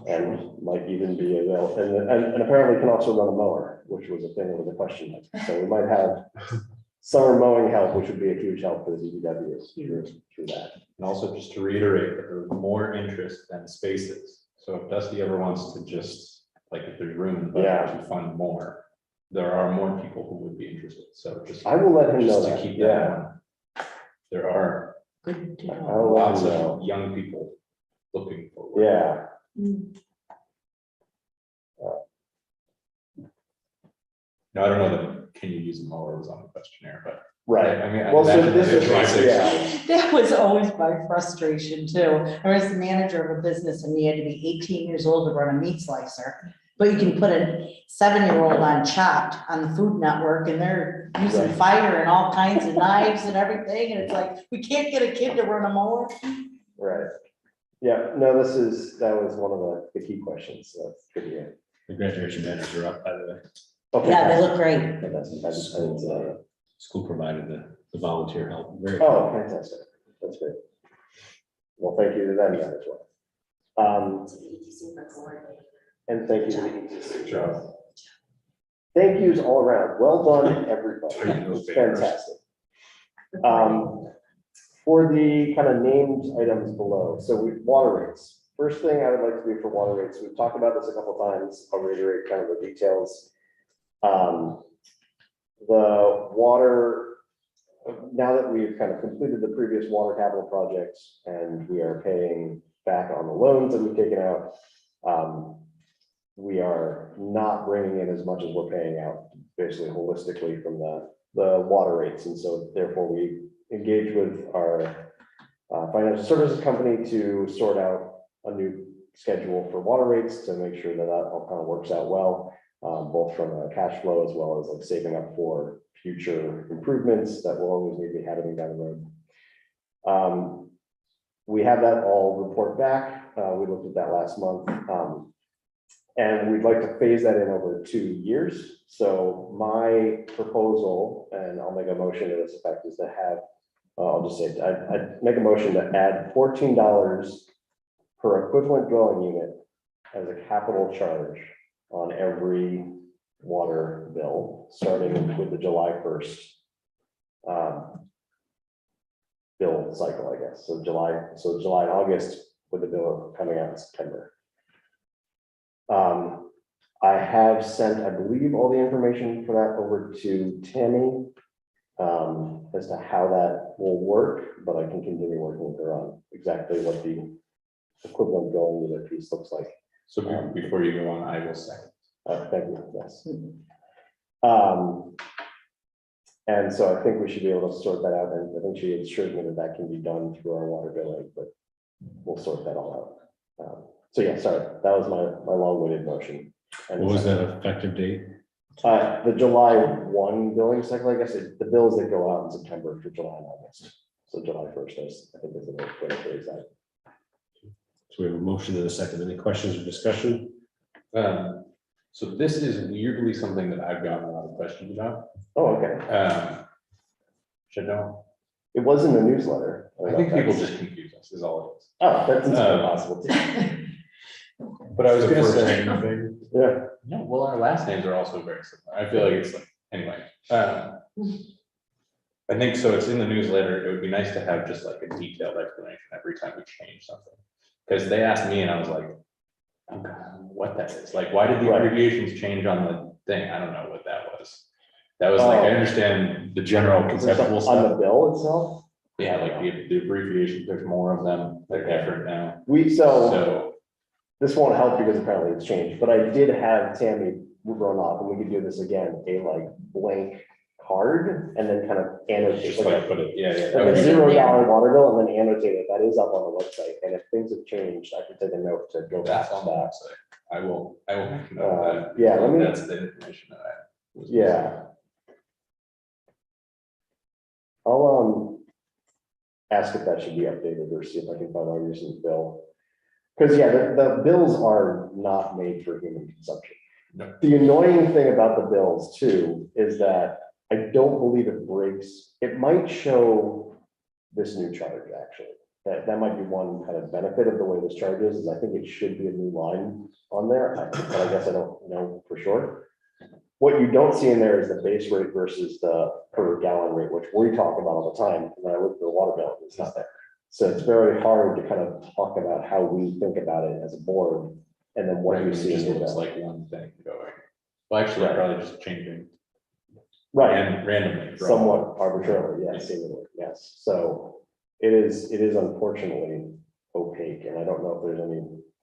and might even be available, and apparently can also run a mower, which was a thing that was a question. So we might have summer mowing help, which would be a huge help for the DPW through that. And also just to reiterate that there's more interest than spaces. So if Dusty ever wants to just, like if there's room in the budget to fund more, there are more people who would be interested. So just, I will let him know just to that. keep that in mind. There are Good to know. I will let lots him know. of young people looking for work. Yeah. No, I don't know that can you use a mower was on the questionnaire, but Right. I mean, I Well, so imagine this that is, it's like- yeah. That was always my frustration too. I was the manager of a business and you had to be 18 years old to run a meat slicer. But you can put a 7-year-old on Chopped on the Food Network and they're using Right. fire and all kinds of knives and everything. And it's like, we can't get a kid to run a mower. Right. Yeah, no, that was one of the key questions. So that's good to hear. The graduation banners are up, by the way. Okay. Yeah, they look great. Yeah, I didn't see that. School provided the volunteer help. Very Oh, fantastic. That's great. Well, thank you to them then as well. And thank you to the ETC. Job. Thank yous all around. Well done, everybody. Taking those banners. Fantastic. For the kind of named items below, so water rates. First thing I would like to do for water rates, we've talked about this a couple times. I'll reiterate kind of the details. The water, now that we've kind of completed the previous water capital projects and we are paying back on the loans that we've taken out, we are not bringing in as much as we're paying out, basically holistically from the water rates. And so therefore we engage with our financial services company to sort out a new schedule for water rates to make sure that all kind of works out well, both from a cash flow as well as like saving up for future improvements that will always need to be happening down the road. We have that all report back. We looked at that last month. And we'd like to phase that in over 2 years. So my proposal, and I'll make a motion to this effect, is to have, I'll just say, I'd make a motion to add $14 per equivalent dwelling unit as a capital charge on every water bill, starting with the July 1st bill cycle, I yes, so July and August with the bill coming out in September. I have sent, I believe, all the information for that over to Tammy as to how that will work, but I can continue working with her on exactly what the equivalent going with a piece looks like. So before you go on, I will second. Thank you, yes. And so I think we should be able to sort that out, and I think she assured me that that can be done through our water billing, but we'll sort that all out. So yeah, sorry, that was my long-winded motion. And What was that effective date? the July 1 billing cycle, I guess, the bills that go out in September for July and August. So July 1st, I think is the way to phrase that. So we have a motion and a second. Any questions or discussion? So this is weirdly something that I've gotten a lot of questions about. Oh, okay. Should know. It was in the newsletter. I think people just confuse us is all it is. Oh, that's possible too. But I was gonna First say, name thing. Yeah, no, well, our last names are also very similar. I feel like it's like, anyway. I think so. It's in the newsletter. It would be nice to have just like a detailed explanation every time we change something. Because they asked me and I was like, oh God, what that is. Like, why did the Right. abbreviations change on the thing? I don't know what that was. That was like, I understand the general conceptual on stuff. the bill itself. Yeah, like the abbreviations, there's more of them. They're different now. So this won't help because apparently it's changed, but I did have Tammy run off, and we could do this again, a like blank card and then kind of annotate. Just like put it, yeah, Like yeah. a Okay. $0 water bill and then annotate it. That is up on the website. And if things have changed, I can take a note to go back That's to on the that. website. I will make a note of that. Yeah, let me- That's the information that I was. Yeah. I'll ask if that should be updated or see if I can find my recent bill. Because yeah, the bills are not made for human consumption. No. The annoying thing about the bills too is that I don't believe it breaks. It might show this new charge actually. That might be one kind of benefit of the way this charge is I think it should be a new line on there, but I guess I don't know for sure. What you don't see in there is the base rate versus the per gallon rate, which we talk about all the time. When I look at the water bill, it's not there. So it's very hard to kind of talk about how we think about it as a board and then what Right, you it see in just the looks bill. like one thing going. Well, actually, Right. probably just changing Right, randomly. for all. somewhat arbitrarily, yes, seemingly, yes. So it is unfortunately opaque, and I don't know if there's any,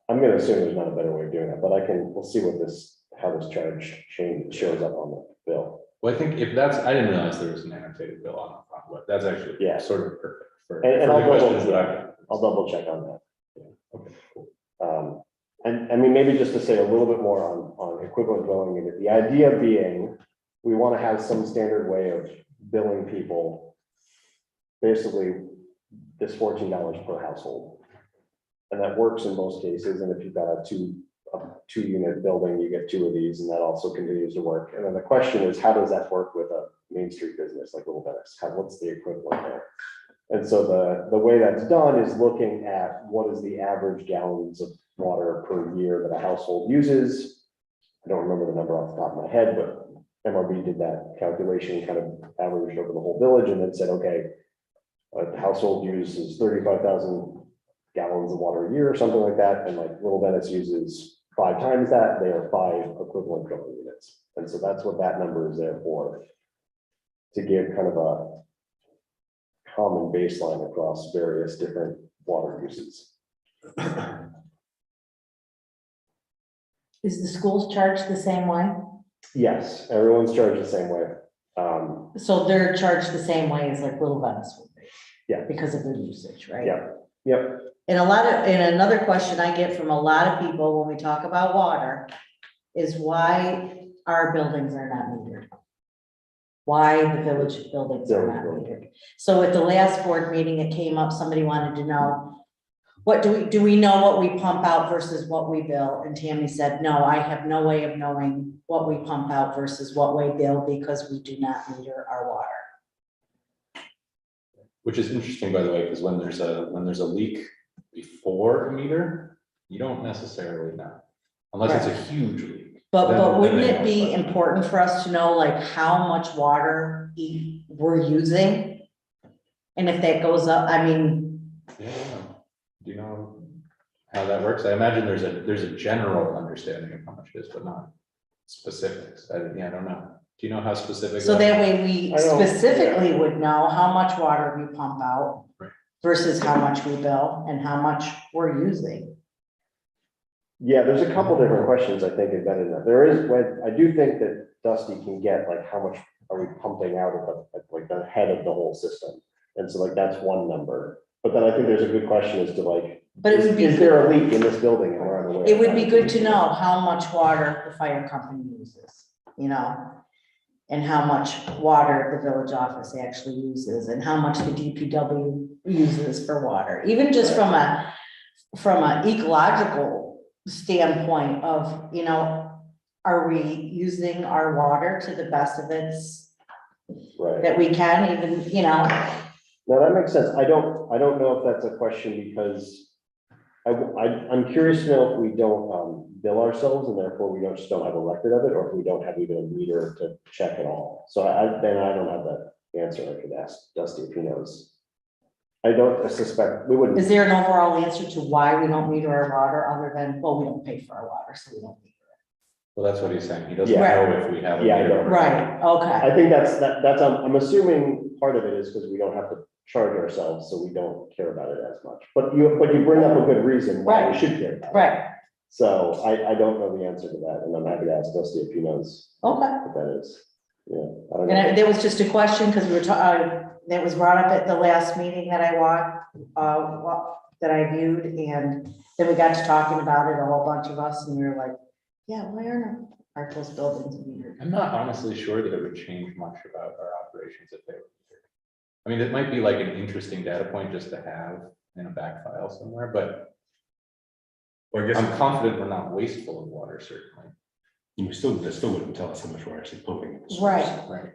I'm gonna assume there's not a better way of doing it, but we'll see what how this charge change shows up on the bill. Well, I think if that's, I didn't realize there was an annotated bill on the front, but that's actually Yeah. sort of perfect for And for I'll the double- questions that I've got. I'll double check on that. Okay, cool. And I mean, maybe just to say a little bit more on equivalent billing unit, the idea being, we want to have some standard way of billing people. Basically, this $14 per household. And that works in most cases, and if you've got a two unit building, you get two of these, and that also continues to work. And then the question is, how does that work with a Main Street business like Little Venice? What's the equivalent there? And so the way that's done is looking at what is the average gallons of water per year that a household uses. I don't remember the number off the top of my head, but MRB did that calculation, kind of averaged over the whole village and then said, okay, a household uses 35,000 gallons of water a year or something like that. And like Little Venice uses 5 times that, they are 5 equivalent dwelling units. And so that's what that number is there for, to give kind of a common baseline across various different water uses. Is the schools charged the same way? Yes, everyone's charged the same way. So they're charged the same way as like Little Venice would be? Yeah. Because of their usage, right? Yeah. Yep. And another question I get from a lot of people when we talk about water is why our buildings are not metered? Why the village buildings are not metered? So at the last board meeting, it came up, somebody wanted to know, what do we know what we pump out versus what we bill? And Tammy said, no, I have no way of knowing what we pump out versus what we bill because we do not meter our water. Which is interesting, by the way, because when there's a leak before a meter, you don't necessarily know, unless it's a huge leak. But Then wouldn't they it be most likely- important for us to know like how much water we're using? And if that goes up, I mean, Yeah, do you know how that works? I imagine there's a general understanding of how much it is, but not specifics. I don't know. Do you know how specific? So that way we I don't- specifically would know how much water we pump out Right. versus how much we bill and how much we're using. Yeah, there's a couple different questions I think embedded in that. There is, I do think that Dusty can get like, how much are we pumping out of like the head of the whole system? And so like, that's one number. But then I think there's a good question as to like, But it would be, is there a leak in this building and we're unaware? it would be good to know how much water the fire company uses, you know? And how much water the village office actually uses and how much the DPW uses for water, even just from a ecological standpoint of, you know, are we using our water to the best of its, Right. that we can even, you know? No, that makes sense. I don't know if that's a question because I'm curious to know if we don't bill ourselves and therefore we just don't have a record of it, or if we don't have even a meter to check at all. So then I don't have that answer. I could ask Dusty if he knows. I suspect we wouldn't. Is there an overall answer to why we don't meter our water other than, well, we don't pay for our water, so we don't meter Well, that's what he's saying. He doesn't Yeah. know if we have. Yeah, I meter don't. it? or Right, okay, I think that's, I'm assuming part of it is because we don't have to charge ourselves, so we don't care about it as much. But you bring up a good reason why we Right. should care about it. right, So I don't know the answer to that, and I'm happy to ask Dusty if he knows okay. what that is. Yeah, I don't know. And there was just a question, because we were that was brought up at the last meeting that I that I viewed, and then we got to talking about it, a whole bunch of us, and we were like, yeah, why aren't those buildings metered? I'm not honestly sure that it would change much about our operations if they were. I mean, it might be like an interesting data point just to have in a back file somewhere, but Well, I guess. I'm confident we're not wasteful of water, certainly. You still wouldn't tell us how much we're actually pumping. at the source. Right. Right.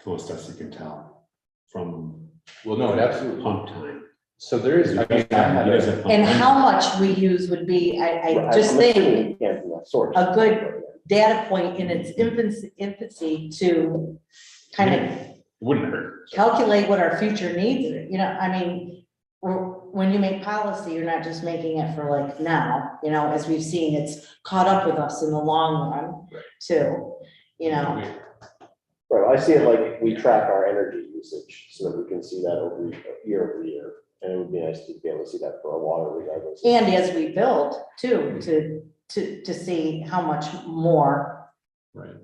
Most us you can tell from Well, no, it absolutely. pump time. So there is, I mean, I had He doesn't a- pump And time. how much we use would be, I just I'm assuming think, you can't from that source. a good data point in its infancy to kind of It wouldn't hurt. calculate what our future needs are. You know, I mean, when you make policy, you're not just making it for like now, you know, as we've seen, it's caught up with us in the long run too, you know. Right, I see it like we track our energy usage so that we can see that year over year. And it would be nice to be able to see that for our water regardless. And as we build too, to see how much more. right.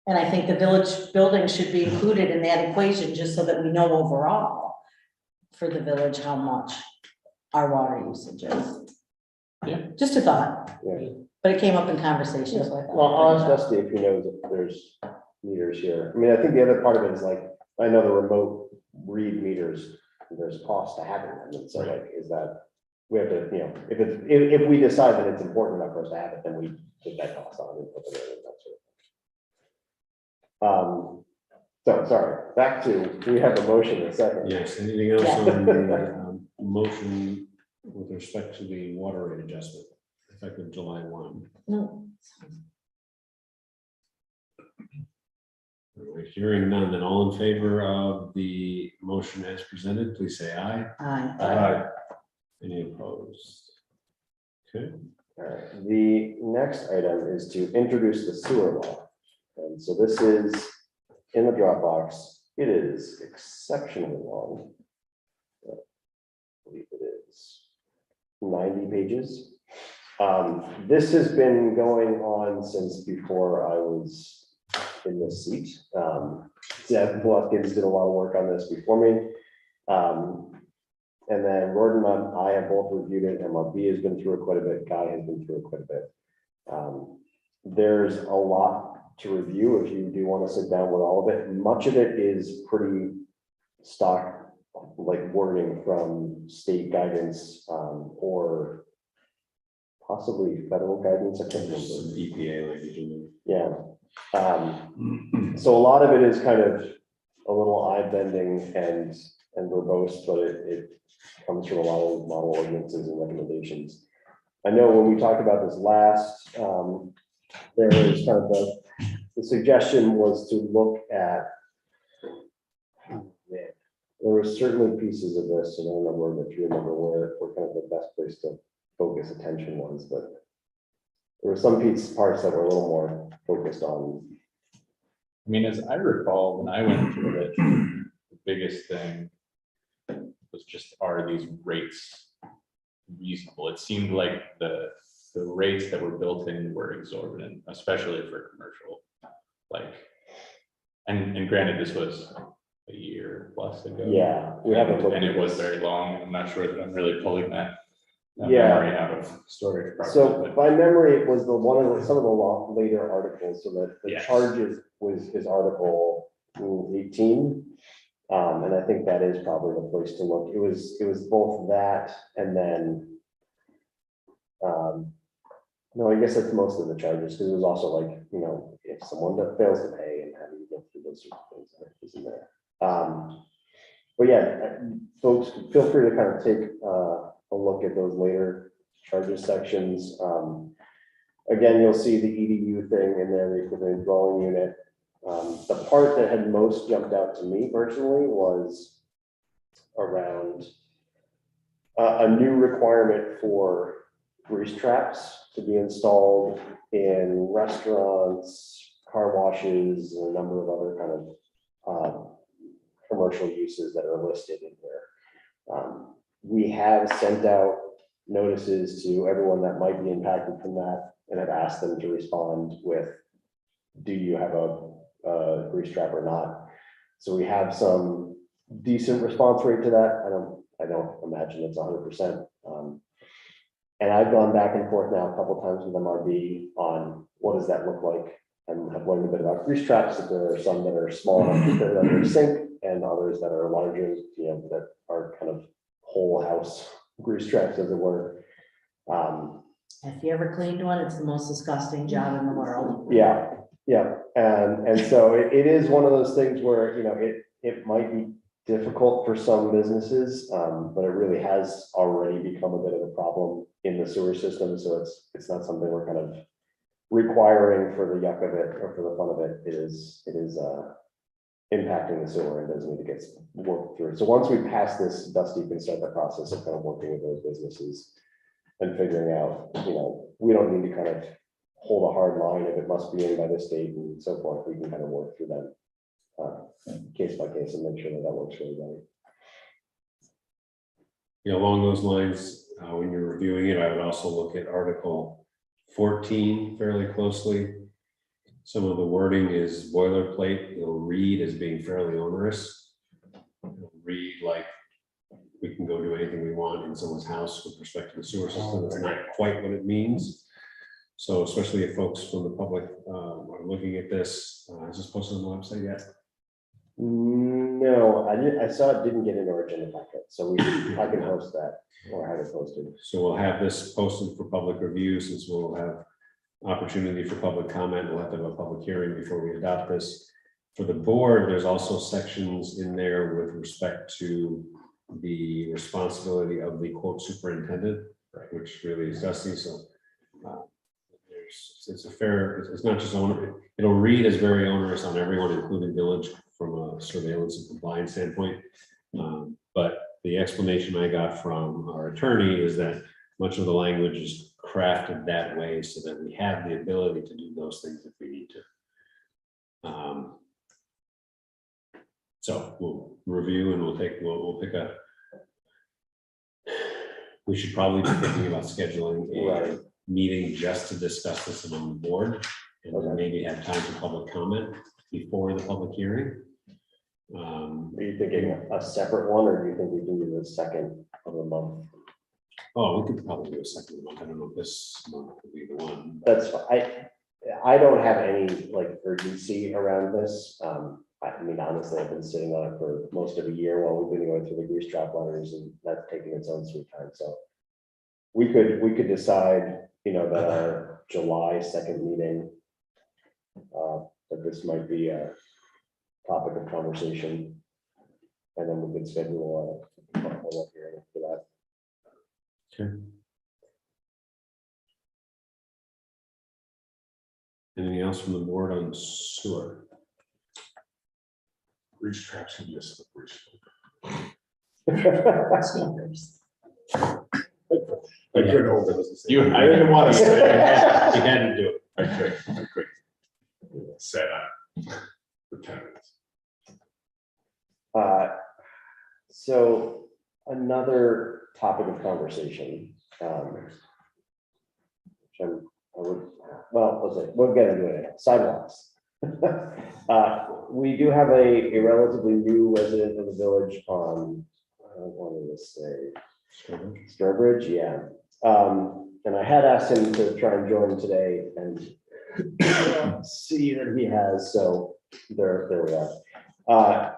And I think the village building should be included in that equation, just so that we know overall for the village how much our water usage is. Yeah. Just a thought, Yeah. but it came up in conversation, so I thought. Well, I'll ask Dusty if he knows if there's meters here. I mean, I think the other part of it is like, I know the remote read meters, there's cost to having them. And so like, is that, we have to, you know, if we decide that it's important enough for us to have it, then we take that cost on and put it in, that sort of thing. So, sorry, back to, we have a motion in a second. Yes, anything else Yeah. on the motion with respect to the water rate adjustment effective July 1? No. All right, hearing none, then all in favor of the motion as presented, please say aye. Aye. Any opposed? Okay, All right, the next item is to introduce the sewer law. And so this is in the Dropbox. It is exceptionally long. I believe it is 90 pages. This has been going on since before I was in this seat. Deb Watkins did a lot of work on this before me. And then Gordon and I have both reviewed it. MRB has been through it quite a bit. Guy has been through it quite a bit. There's a lot to review if you do want to sit down with all of it. Much of it is pretty stock, like wording from state guidance or possibly federal guidance. I can't there's some remember. EPA language in Yeah. So a lot of it is kind of a little eye bending and verbose, but it comes from a lot of model ordinances and recommendations. I know when we talked about this last, there was kind of the suggestion was to look at, there were certainly pieces of this, and I don't remember if you remember where kind of the best place to focus attention was, but there were some parts that were a little more focused on. I mean, as I recall, when I went through it, the biggest thing was just, are these rates reasonable? It seemed like the rates that were built in were exorbitant, especially for commercial. Like, and granted, this was a year plus ago. Yeah, we haven't looked And at it was this. very long. I'm not sure that I'm really pulling that Yeah. memory out of storage. So properly, but- by memory, it was some of the later articles, so that the Yes. charges is Article 18. And I think that is probably the place to look. It was both that and then, no, I guess that's most of the charges, because it was also like, if someone that fails to pay and how do you get through those sorts of things that is in there. But yeah, folks, feel free to kind of take a look at those later charges sections. Again, you'll see the EDU thing in there, the equivalent dwelling unit. The part that had most jumped out to me personally was around a new requirement for grease traps to be installed in restaurants, car washes, and a number of other kind of commercial uses that are listed in here. We have sent out notices to everyone that might be impacted from that and have asked them to respond with, do you have a grease trap or not? So we have some decent response rate to that. I don't imagine it's 100%. And I've gone back and forth now a couple times with MRB on what does that look like, and have learned a bit about grease traps, that there are some that are small enough to fit under a sink and others that are larger, that are kind of whole house grease traps, as it were. If you ever cleaned one, it's the most disgusting job in the world. Yeah, and so it is one of those things where, it might be difficult for some businesses, but it really has already become a bit of a problem in the sewer system, so it's not something we're kind of requiring for the yuck of it or for the fun of it. It is impacting the sewer and does need to get worked through. So once we pass this, Dusty can start the process of kind of working with those businesses and figuring out, we don't need to kind of hold a hard line if it must be in by this date and so forth. We can kind of work through that case by case and make sure that that works really well. Along those lines, when you're reviewing it, I would also look at Article 14 fairly closely. Some of the wording is boilerplate. It'll read as being fairly onerous. It'll read like we can go do anything we want in someone's house with respect to the sewer system. That's not quite what it means. So especially if folks from the public are looking at this, is this posted on the website yet? No, I saw it didn't get into our agenda packet, so I can post that or have it posted. So we'll have this posted for public review, since we'll have opportunity for public comment. We'll have to have a public hearing before we adopt this. For the board, there's also sections in there with respect to the responsibility of the quote superintendent, which really is Dusty. So it's not just onerous. It'll read as very onerous on everyone, including village, from a surveillance and compliance standpoint. But the explanation I got from our attorney is that much of the language is crafted that way so that we have the ability to do those things if we need to. So we'll review and we'll pick a. We should probably be thinking about scheduling a meeting just to discuss this among the board, and then maybe have time for public comment before the public hearing. Are you thinking a separate one, or do you think we can do the second of the month? Oh, we could probably do a second month. I don't know if this month would be the one. That's fine. I don't have any like urgency around this. I mean, honestly, I've been sitting on it for most of a year while we've been going through the grease trap letters, and that's taking its own sweet time. So we could decide, that our July 2nd meeting, that this might be a topic of conversation, and then we could schedule a hearing for that. Okay. Anything else from the board on sewer? Grease traps can be a slippery slope. Speakers. I couldn't hold it. I didn't want to say it. He had to do it. I could. Set up for 10 minutes. So another topic of conversation, which we'll get into it, sidewalks. We do have a relatively new resident of the village on, I wanted to say, Sturbridge, yeah. And I had asked him to try and join today and see that he has, so there we are.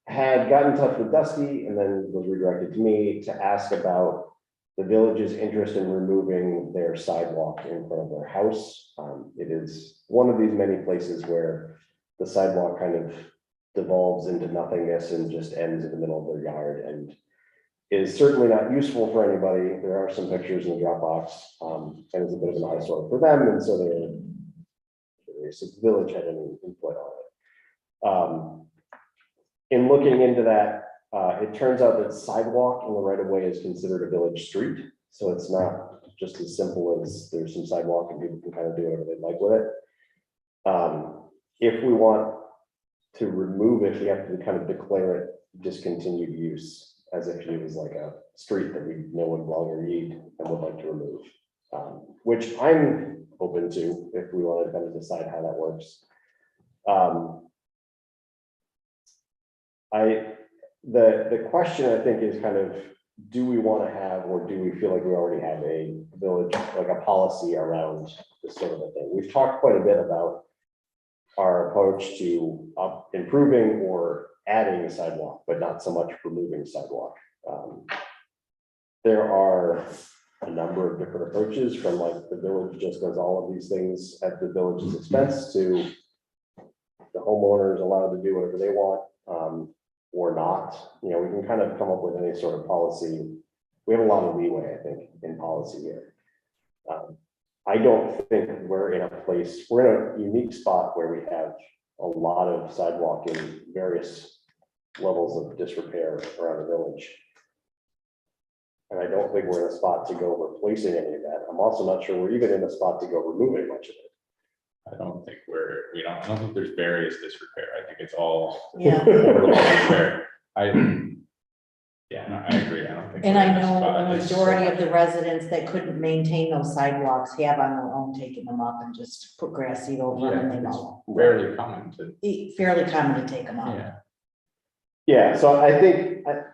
Had gotten in touch with Dusty and then was redirected to me to ask about the village's interest in removing their sidewalk in front of their house. It is one of these many places where the sidewalk kind of devolves into nothingness and just ends in the middle of their yard and is certainly not useful for anybody. There are some pictures in the Dropbox, and it's a bit of an eyesore for them, and so the village had any input on it. In looking into that, it turns out that sidewalk in the right of way is considered a village street. So it's not just as simple as there's some sidewalk and people can kind of do whatever they like with it. If we want to remove it, we have to kind of declare it discontinued use as if it was like a street that we no longer need and would like to remove. Which I'm open to if we want to kind of decide how that works. The question I think is kind of, do we want to have, or do we feel like we already have a village, like a policy around this sort of a thing? We've talked quite a bit about our approach to improving or adding a sidewalk, but not so much removing sidewalk. There are a number of different approaches, from like the village just does all of these things at the village's expense to the homeowners allowed to do whatever they want. Or not, we can kind of come up with any sort of policy. We have a lot of leeway, I think, in policy here. I don't think we're in a unique spot where we have a lot of sidewalk in various levels of disrepair around the village. And I don't think we're in a spot to go replacing any of that. I'm also not sure we're even in a spot to go removing much of it. I don't think I don't think there's various disrepair. I think it's all. Yeah. Disrepair. I agree. I don't think. And we're I in a know spot a that's- majority of the residents that couldn't maintain those sidewalks have on their own taken them up and just put grass seed over them and they Yeah, it's mow. rarely common to, Fairly common to take them up. yeah. Yeah, so I think I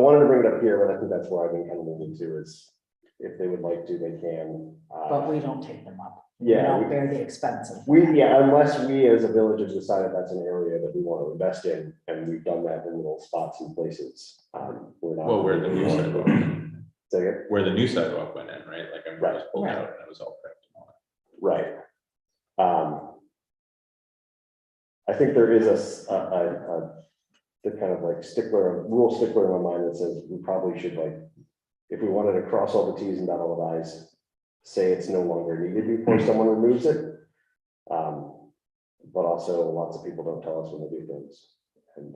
wanted to bring it up here, but I think that's where I've been kind of moving to is if they would like to, they can. But we don't take them up. We Yeah, don't bear the expense of. unless we as a village have decided that's an area that we want to invest in, and we've done that in little spots and places. We're not. Well, where the new sidewalk, Say it. where the new sidewalk went in, right? Like I Right. was pulled Right. out and it was all correct and all that. Right. I think there is the kind of like rule stickler in my mind that says we probably should, like, if we wanted to cross all the T's and dot all the I's, say it's no longer needed before someone removes it. But also lots of people don't tell us when they do things. And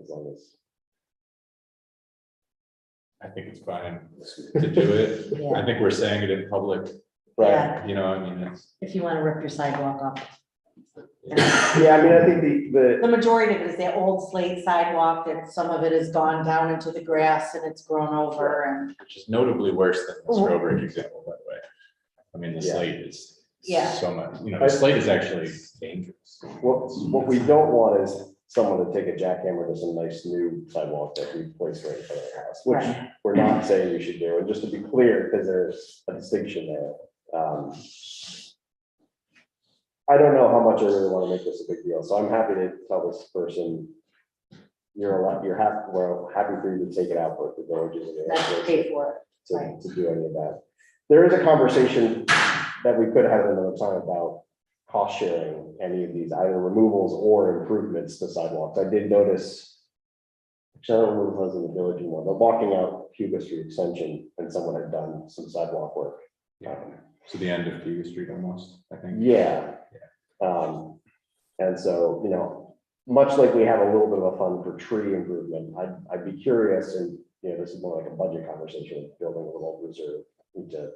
as long as. I think it's fine to do it. Yeah. I think we're saying it in public, Yeah, it's. if you want to rip your sidewalk off. Yeah, I mean, I think The majority of it is that old slate sidewalk that some of it has gone down into the grass and it's grown over and. Which is notably worse than the Strobridge example, by the way. I mean, the Yeah. slate is Yeah. so much, the slate is actually dangerous. what we don't want is someone to take a jackhammer to some nice new sidewalk that we placed right in front of their house, which Right. we're not saying you should do. And just to be clear, because there's a distinction there. I don't know how much I really want to make this a big deal, so I'm happy to tell this person, we're happy for you to take it out, but the village isn't Not to pay for it. Right. to do any of that. There is a conversation that we could have another time about cost sharing any of these, either removals or improvements to sidewalks. I did notice, actually, I don't remember if I was in the village anymore, but walking out Cuba Street Extension and someone had done some sidewalk work. So the end of Cuba Street almost, I think. Yeah. And so, much like we have a little bit of a fund for tree improvement, I'd be curious, and, this is more like a budget conversation, building a little reserve, need to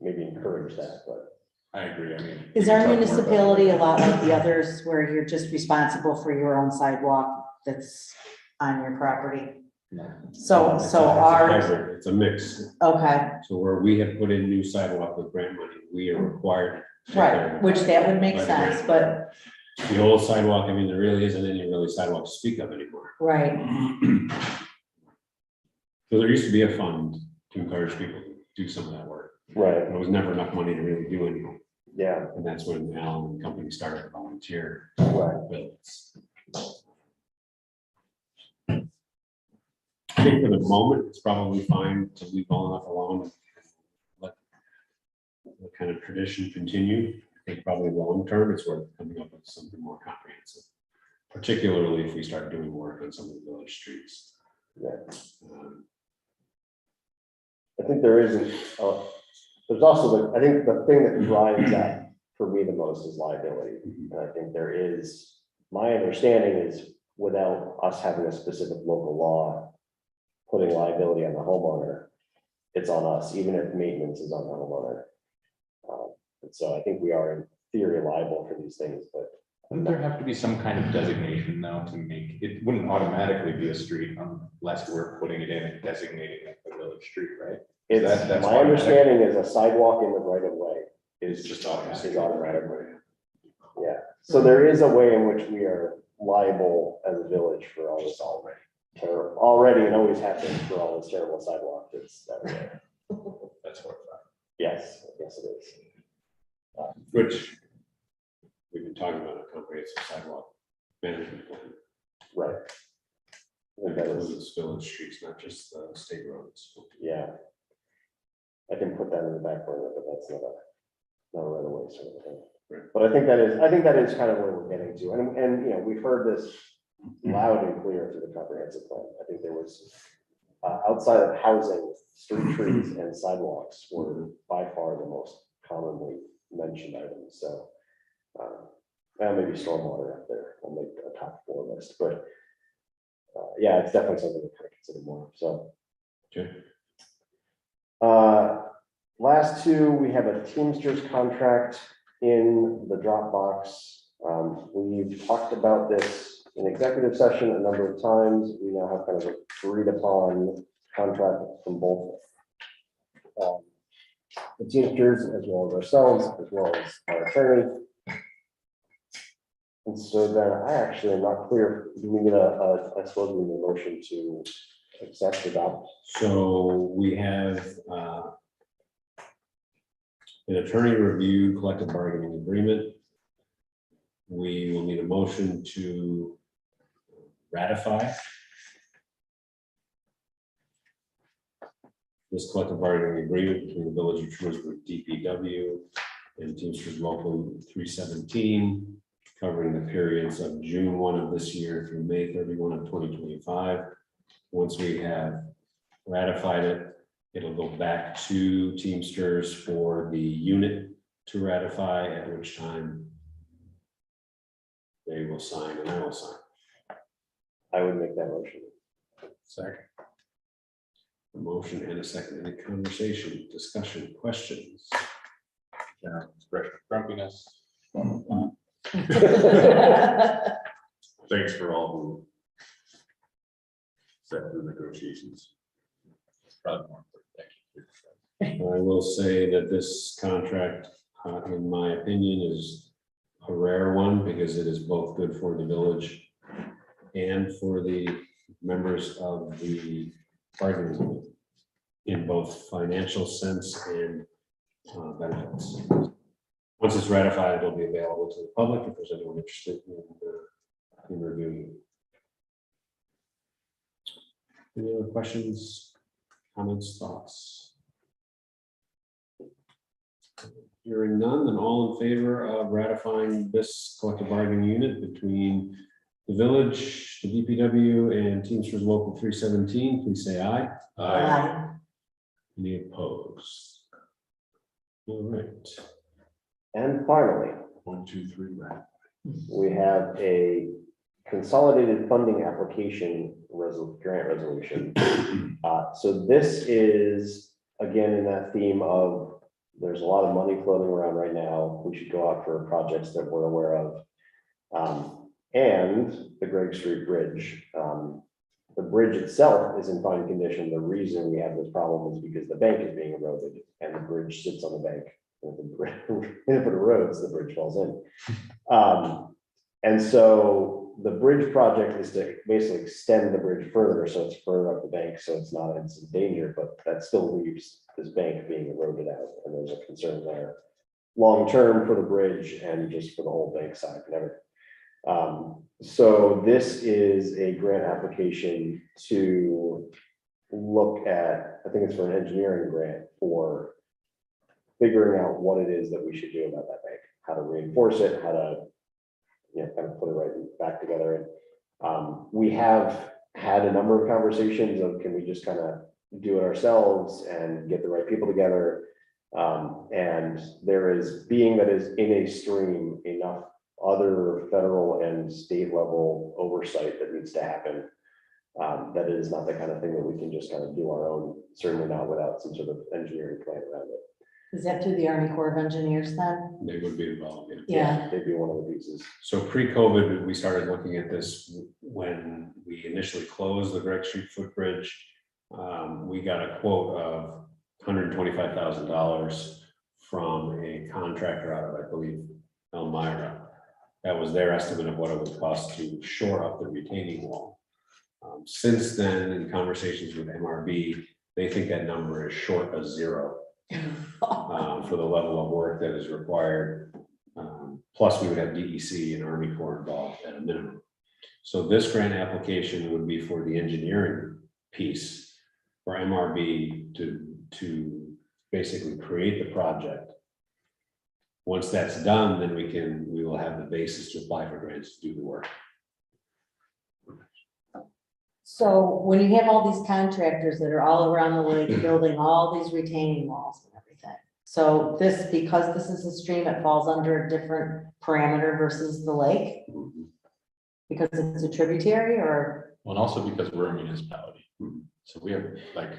maybe encourage that, but. I agree, I mean. Is our municipality a lot like the others where you're just responsible for your own sidewalk that's on your property? No. So, It's so a ours, hybrid, it's a mix. okay, So where we have put in new sidewalk with grant money, we are required. to take care of right, it which that would make by the sense, grant. but, The old sidewalk, I mean, there really isn't any really sidewalk to speak of anymore. right, So there used to be a fund to encourage people to do some of that work. Right, There was never enough money to really do anything. yeah, And that's when Alan and company started to volunteer. right, Builds. I think for the moment, it's probably fine to leave well enough alone and let the kind of tradition continue. I think probably long term, it's worth coming up with something more comprehensive, particularly if we start doing work on some of the village streets. yeah. Um, I think there isn't, there's also, I think the thing that drives that for me the most is liability. And I think there is, my understanding is without us having a specific local law putting liability on the homeowner, it's on us, even if maintenance is on the homeowner. And so I think we are in theory liable for these things, but. Wouldn't there have to be some kind of designation though to make, it wouldn't automatically be a street unless we're putting it in and designating it a village street, right? It's, That's my automatic. understanding is a sidewalk in the right of way It's just automatic. is automatic. Yeah, so there is a way in which we are liable as a village for all this already and always have been for all this terrible sidewalk that's that way. That's horrifying. Yes, yes it is. Which we've been talking about a comprehensive sidewalk management plan. Right. I think that is, Includes village streets, not just the state roads. yeah. I can put that in the back burner, but that's not a right away sort of thing. Right. But I think that is kind of where we're getting to. And we've heard this loud and clear through the comprehensive plan. I think there was outside of housing, street trees and sidewalks were by far the most commonly mentioned items. So well, maybe stormwater up there will make a top 4 list, but yeah, it's definitely something to kind of consider more. So Okay. last two, we have a Teamsters contract in the Dropbox. We've talked about this in executive session a number of times. We now have kind of a agreed upon contract from both the Teamsters as well as ourselves, as well as our attorney. And so then I actually am not clear, do we need I suppose we need a motion to accept, adopt? So we have an attorney review collective bargaining agreement. We will need a motion to ratify this collective bargaining agreement between the Village of Trumansburg DPW and Teamsters Local 317, covering the periods of June 1 of this year through May 31 of 2025. Once we have ratified it, it'll go back to Teamsters for the unit to ratify, at which time they will sign and I will sign. I would make that motion. Second. A motion and a second. Any conversation, discussion, questions? General expression of grumpiness. Thanks for all who set the negotiations. Probably more important. Thank you. I will say that this contract, in my opinion, is a rare one because it is both good for the village and for the members of the bargaining unit in both financial sense and benefits. Once it's ratified, it'll be available to the public if there's anyone interested in reviewing it. Any other questions, comments, thoughts? Hearing none, then all in favor of ratifying this collective bargaining unit between the village, the DPW, and Teamsters Local 317, please say aye. Aye. Any opposed? All right. And finally, 1, 2, 3, right? we have a consolidated funding application grant resolution. So this is, again, in that theme of, there's a lot of money floating around right now. We should go out for projects that we're aware of. And the Gregg Street Bridge. The bridge itself is in fine condition. The reason we have this problem is because the bank is being eroded and the bridge sits on the bank. If it erodes, the bridge falls in. And so the bridge project is to basically extend the bridge further, so it's further up the bank, so it's not in some danger, but that still leaves this bank being eroded out, and there's a concern there. Long-term for the bridge and just for the whole bank side and everything. So this is a grant application to look at, I think it's for an engineering grant for figuring out what it is that we should do about that bank, how to reinforce it, how to, kind of put it right back together. And we have had a number of conversations of, can we just kind of do it ourselves and get the right people together? And there is, being that is in a stream, enough other federal and state level oversight that needs to happen. That it is not the kind of thing that we can just kind of do our own, certainly not without some sort of engineering plan around it. Is that through the Army Corps of Engineers then? They would be involved. Yeah. They'd be one of the pieces. So pre-COVID, we started looking at this when we initially closed the Gregg Street footbridge. We got a quote of $125,000 from a contractor out of, I believe, Elmira. That was their estimate of what it would cost to shore up the retaining wall. Since then, in conversations with MRB, they think that number is short of zero for the level of work that is required. Plus, we would have DEC and Army Corps involved at a minimum. So this grant application would be for the engineering piece for MRB to basically create the project. Once that's done, then we will have the basis to apply for grants to do the work. So when you have all these contractors that are all around the lake building all these retaining walls and everything. So this, because this is a stream, it falls under a different parameter versus the lake? Because it's a tributary, or? Well, and also because we're a municipality. So we have like,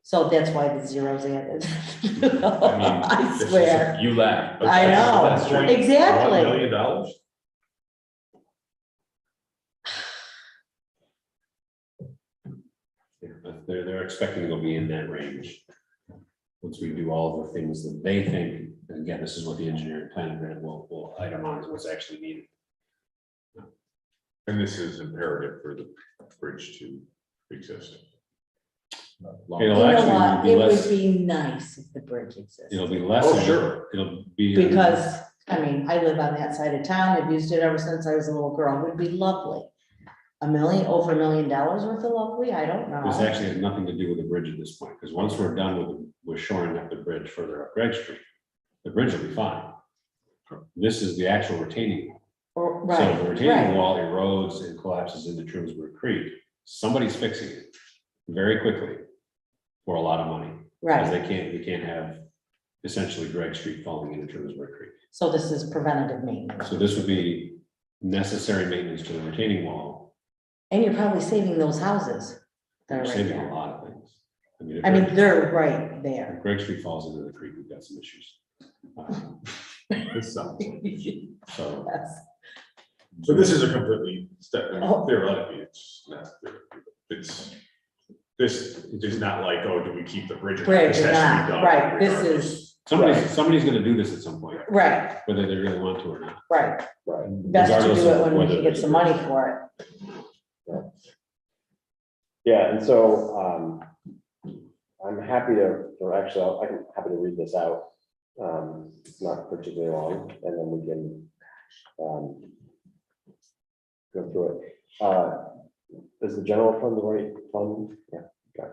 So that's why the zero's added. I mean, I this is- swear. you laugh. but I know. that's true. Exactly. $1 million? They're expecting it'll be in that range. Once we do all of the things that they think, and again, this is what the engineering planning grant will itemize what's actually needed. And this is imperative for the bridge to exist. It'll You know actually what? be It less, would be nice if the bridge existed. it'll be less. Oh, of a- sure. It'll be. Because, I mean, I live on that side of town. I've used it ever since I was a little girl. It would be lovely. Over $1 million worth of lovely? I don't know. This actually has nothing to do with the bridge at this point, because once we're done with shoring up the bridge further up Gregg Street, the bridge will be fine. This is the actual retaining wall. Or- So Right, the retaining right. wall erodes and collapses into Trumansburg Creek. Somebody's fixing it very quickly for a lot of money. Because Right. we can't have essentially Gregg Street falling into Trumansburg Creek. So this is preventative maintenance. So this would be necessary maintenance to the retaining wall. And you're probably saving those houses. that We're are right saving a there. lot of things. If I mean, Gregg- they're right there. if Gregg Street falls into the creek, we've got some issues. This sounds- So. Yes. So this is a completely step, Oh. theoretically, it's not, this is not like, oh, do we keep the bridge? or not? Bridge This or has to be not, done right, this regardless. is, Somebody's gonna do this at some point, right, whether they really want to or not. right. Right. Best to Regardless do of it when we whether can get there's some a money bridge. for it. Yeah, and so I'm happy to, or actually, I'm happy to read this out. It's not particularly long, and then we can go through it. Is the general fund the right fund? Yeah, okay.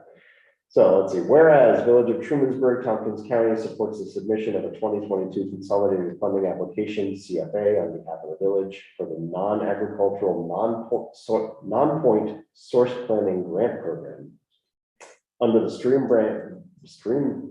So let's see, whereas Village of Trumansburg, Tompkins County supports the submission of a 2022 consolidated funding application, CFA, on behalf of the village for the non-agricultural, non-point source planning grant program under the stream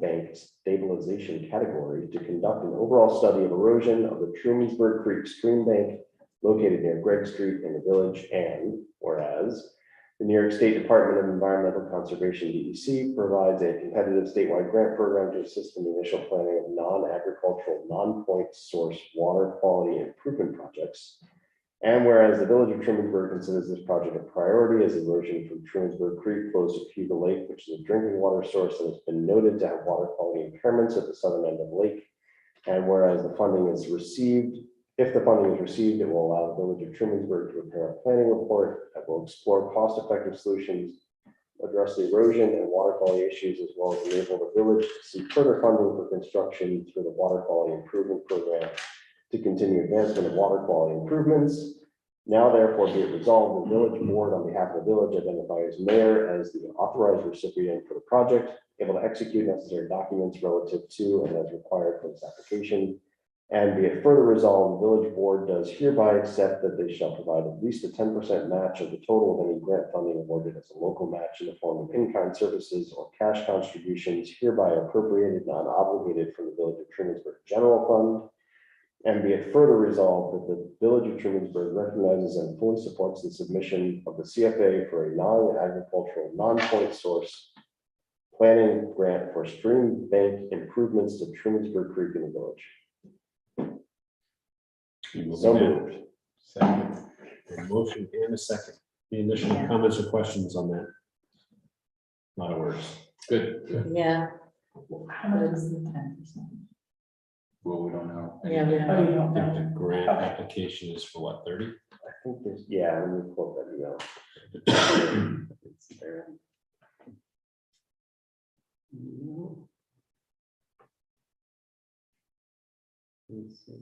bank stabilization category to conduct an overall study of erosion of the Trumansburg Creek stream bank located near Gregg Street in the village, and whereas the New York State Department of Environmental Conservation, DEC, provides a competitive statewide grant program to assist in the initial planning of non-agricultural, non-point source water quality improvement projects. And whereas the village of Trumansburg considers this project a priority as erosion from Trumansburg Creek flows to Cuba Lake, which is a drinking water source that has been noted to have water quality impairments at the southern end of the lake. And whereas the funding is received, if the funding is received, it will allow the village of Trumansburg to prepare a planning report that will explore cost-effective solutions, address the erosion and water quality issues, as well as enable the village to seek further funding for construction through the water quality improvement program to continue advancement of water quality improvements. Now therefore be it resolved, the village board on behalf of the village identifies mayor as the authorized recipient for the project, able to execute necessary documents relative to and as required for this application. And be it further resolved, the village board does hereby accept that they shall provide at least a 10% match of the total of any grant funding awarded as a local match in the form of in-kind services or cash contributions hereby appropriated, non-obligated from the village of Trumansburg General Fund. And be it further resolved that the village of Trumansburg recognizes and fully supports the submission of the CFA for a non-agricultural, non-point source planning grant for stream bank improvements to Trumansburg Creek in the village. So moved. Second. A motion and a second. Any additional comments or questions on that? A lot of words. Good. Yeah. How much is the 10%? Well, we don't know. Yeah, we Oh, you don't. don't I think know. the grant Okay. application is for what, 30? I think there's, yeah, let me quote that email. It's there. Let's see,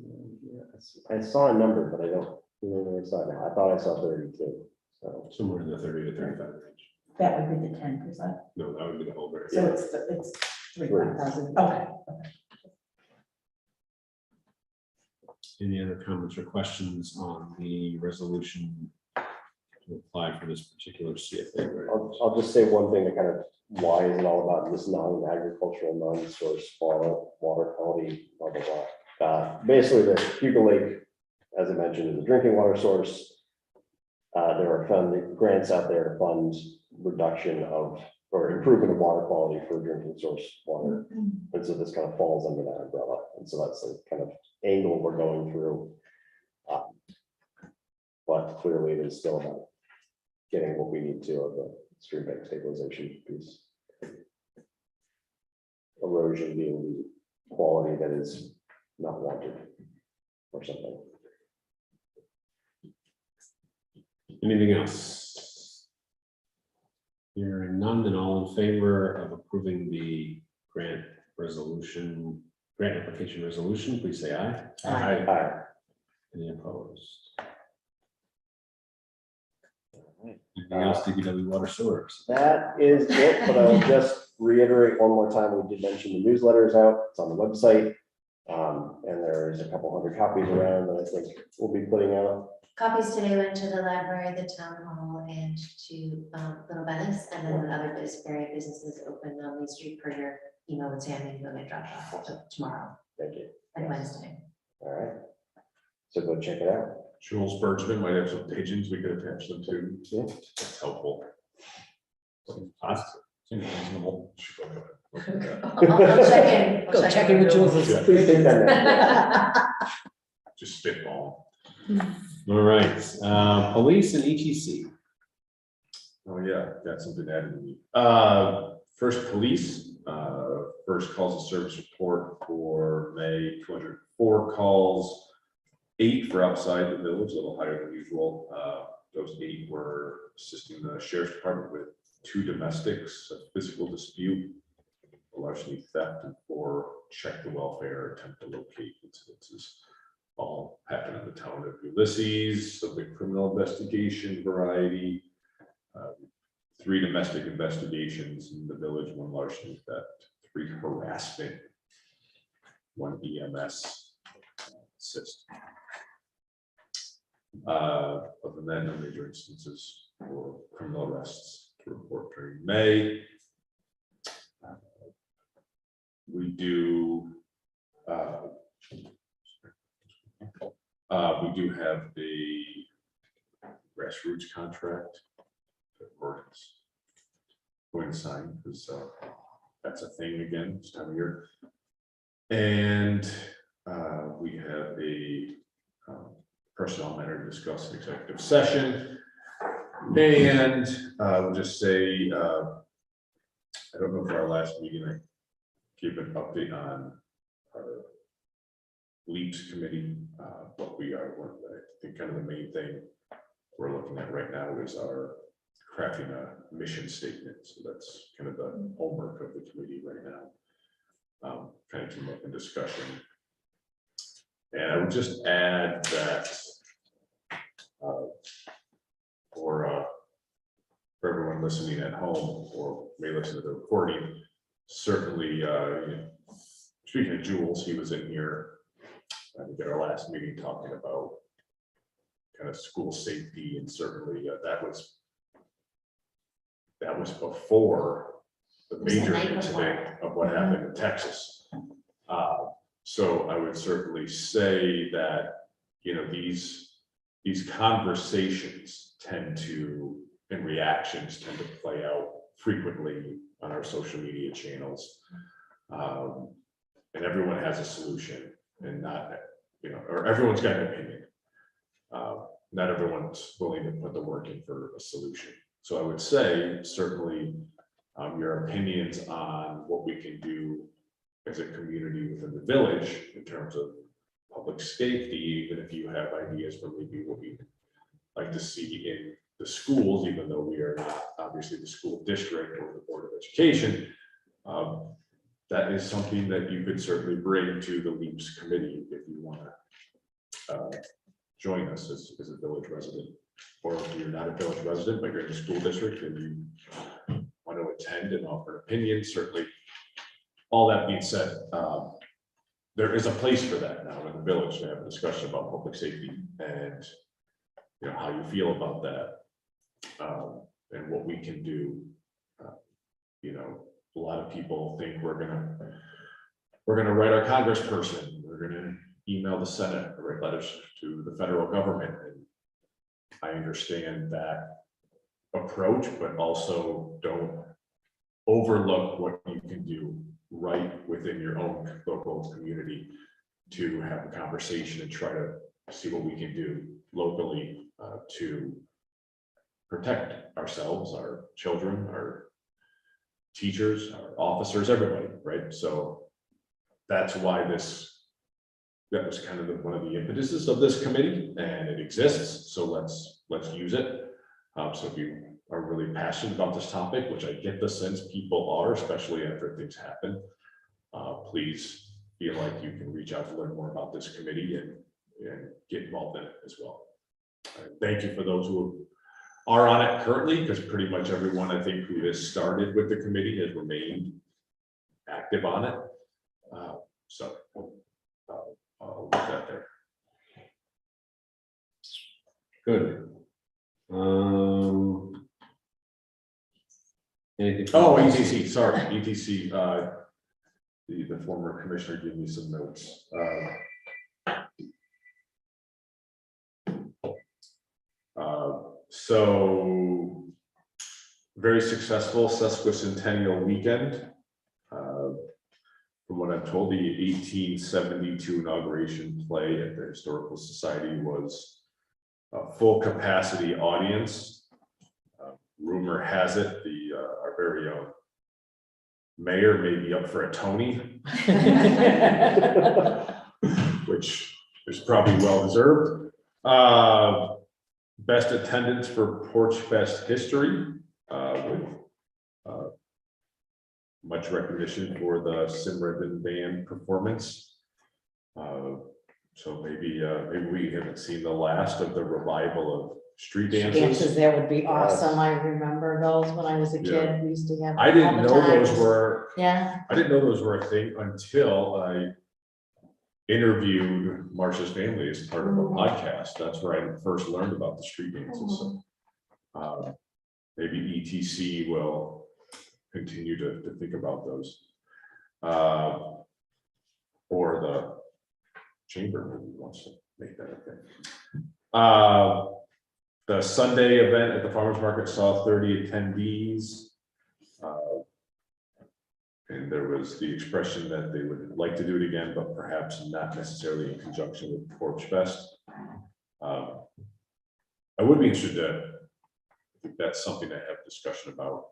yes. I saw a number, but I don't remember where I saw it now. I thought I saw 32. So Somewhere in the 30 to 35 range. That would be the 10%. No, that would be the whole grant. So it's 3,000. Okay. Any other comments or questions on the resolution to apply for this particular CFA grant? I'll just say one thing that kind of why is it all about this non-agricultural, non-source water quality, blah, blah, blah. Basically, the Cuba Lake, as I mentioned, is a drinking water source. There are funding grants out there to fund reduction of or improvement of water quality for drinking source water. And so this kind of falls under that umbrella. And so that's the kind of angle we're going through. But clearly it is still about getting what we need to of the stream bank stabilization piece. Erosion being the quality that is not wanted or something. Anything else? Hearing none, then all in favor of approving the grant resolution, grant application resolution, please say aye. Aye. Any opposed? Anything else, DPW Water Sewers? That is it, but I will just reiterate one more time, we did mention the newsletter is out, it's on the website. And there's a couple hundred copies around that I think we'll be putting out. Copies today went to the library, the town hall, and to Little Venice, and then other various businesses open on Main Street per your email and Sammy, they'll get dropped off tomorrow Thank you. and Wednesday. All right. So go check it out. Jules Bergman might have some pigeons we could attach them to. Yeah. That's helpful. Positive. Seems reasonable. I'll check in. Go check in with Jules. Please take that. Just spitball. All right, police and ETC. Oh, yeah, got something added to me. First, police, first calls of service report for May, 204 calls, 8 for outside the village, a little higher than usual. Those 8 were assisting the sheriff's department with 2 domestics, a physical dispute, a larceny theft, and 4 check the welfare, attempt to locate incidences. All happened in the town of Ulysses, a big criminal investigation variety. 3 domestic investigations in the village, 1 larceny theft, 3 harassment, 1 EMS assist. Other than that, no major instances for criminal arrests to report during May. We do We do have a grassroots contract that we're going to sign, because that's a thing again this time of year. And we have a personnel matter to discuss in executive session. And we'll just say, I don't know if our last meeting I gave an update on our LEAPS committee, but I think kind of the main thing we're looking at right now is our crafting a mission statement. So that's kind of the homework of the committee right now. Kind of came up in discussion. And I would just add that for everyone listening at home or may listen to the recording, certainly, speaking of Jules, he was in here I think at our last meeting talking about kind of school safety, and certainly that was before the was the major night incident before. of what happened in Texas. So I would certainly say that, these conversations tend to, and reactions tend to play out frequently on our social media channels. And everyone has a solution, and not, or everyone's got an opinion. Not everyone's willing to put the work in for a solution. So I would say certainly your opinions on what we can do as a community within the village in terms of public safety, even if you have ideas for maybe what we'd like to see in the schools, even though we are not obviously the school district or the Board of Education, that is something that you could certainly bring to the LEAPS committee if you want to join us as a village resident. Or if you're not a village resident, but you're in the school district and you want to attend and offer an opinion, certainly. All that being said, there is a place for that now in the village to have a discussion about public safety and how you feel about that, and what we can do. A lot of people think we're gonna write our congressperson, we're gonna email the Senate, or write letters to the federal government. And I understand that approach, but also don't overlook what you can do right within your own local community to have a conversation and try to see what we can do locally to protect ourselves, our children, our teachers, our officers, everybody, right? So that's why that was kind of one of the impetuses of this committee, and it exists. So let's use it. So if you are really passionate about this topic, which I get the sense people are, especially after things happen, please feel like you can reach out to learn more about this committee and get involved in it as well. Thank you for those who are on it currently, because pretty much everyone I think who has started with the committee has remained active on it. So I'll leave that there. Good. Anything? Oh, ETC, sorry, ETC, the former commissioner gave me some notes. So very successful sesquicentennial weekend. From what I'm told, the 1872 inauguration play at the Historical Society was a full capacity audience. Rumor has it our very own mayor may be up for a Tony, which is probably well deserved. Best attendance for Porch Fest history, with much recognition for the Sim Ribbon Band performance. So maybe we haven't seen the last of the revival of street dances. That would be awesome. I remember those when I was a Yeah. kid. We used to have. I didn't all the know those time. were. Yeah. I didn't know those were a thing until I interviewed Marcia's family as part of a podcast. That's where I first learned about the street dances. So, maybe ETC will continue to think about those. Or the chamber maybe wants to make that okay. The Sunday event at the farmer's market saw 30 attendees. And there was the expression that they would like to do it again, but perhaps not necessarily in conjunction with Porch Fest. I would be interested to, I think that's something to have discussion about,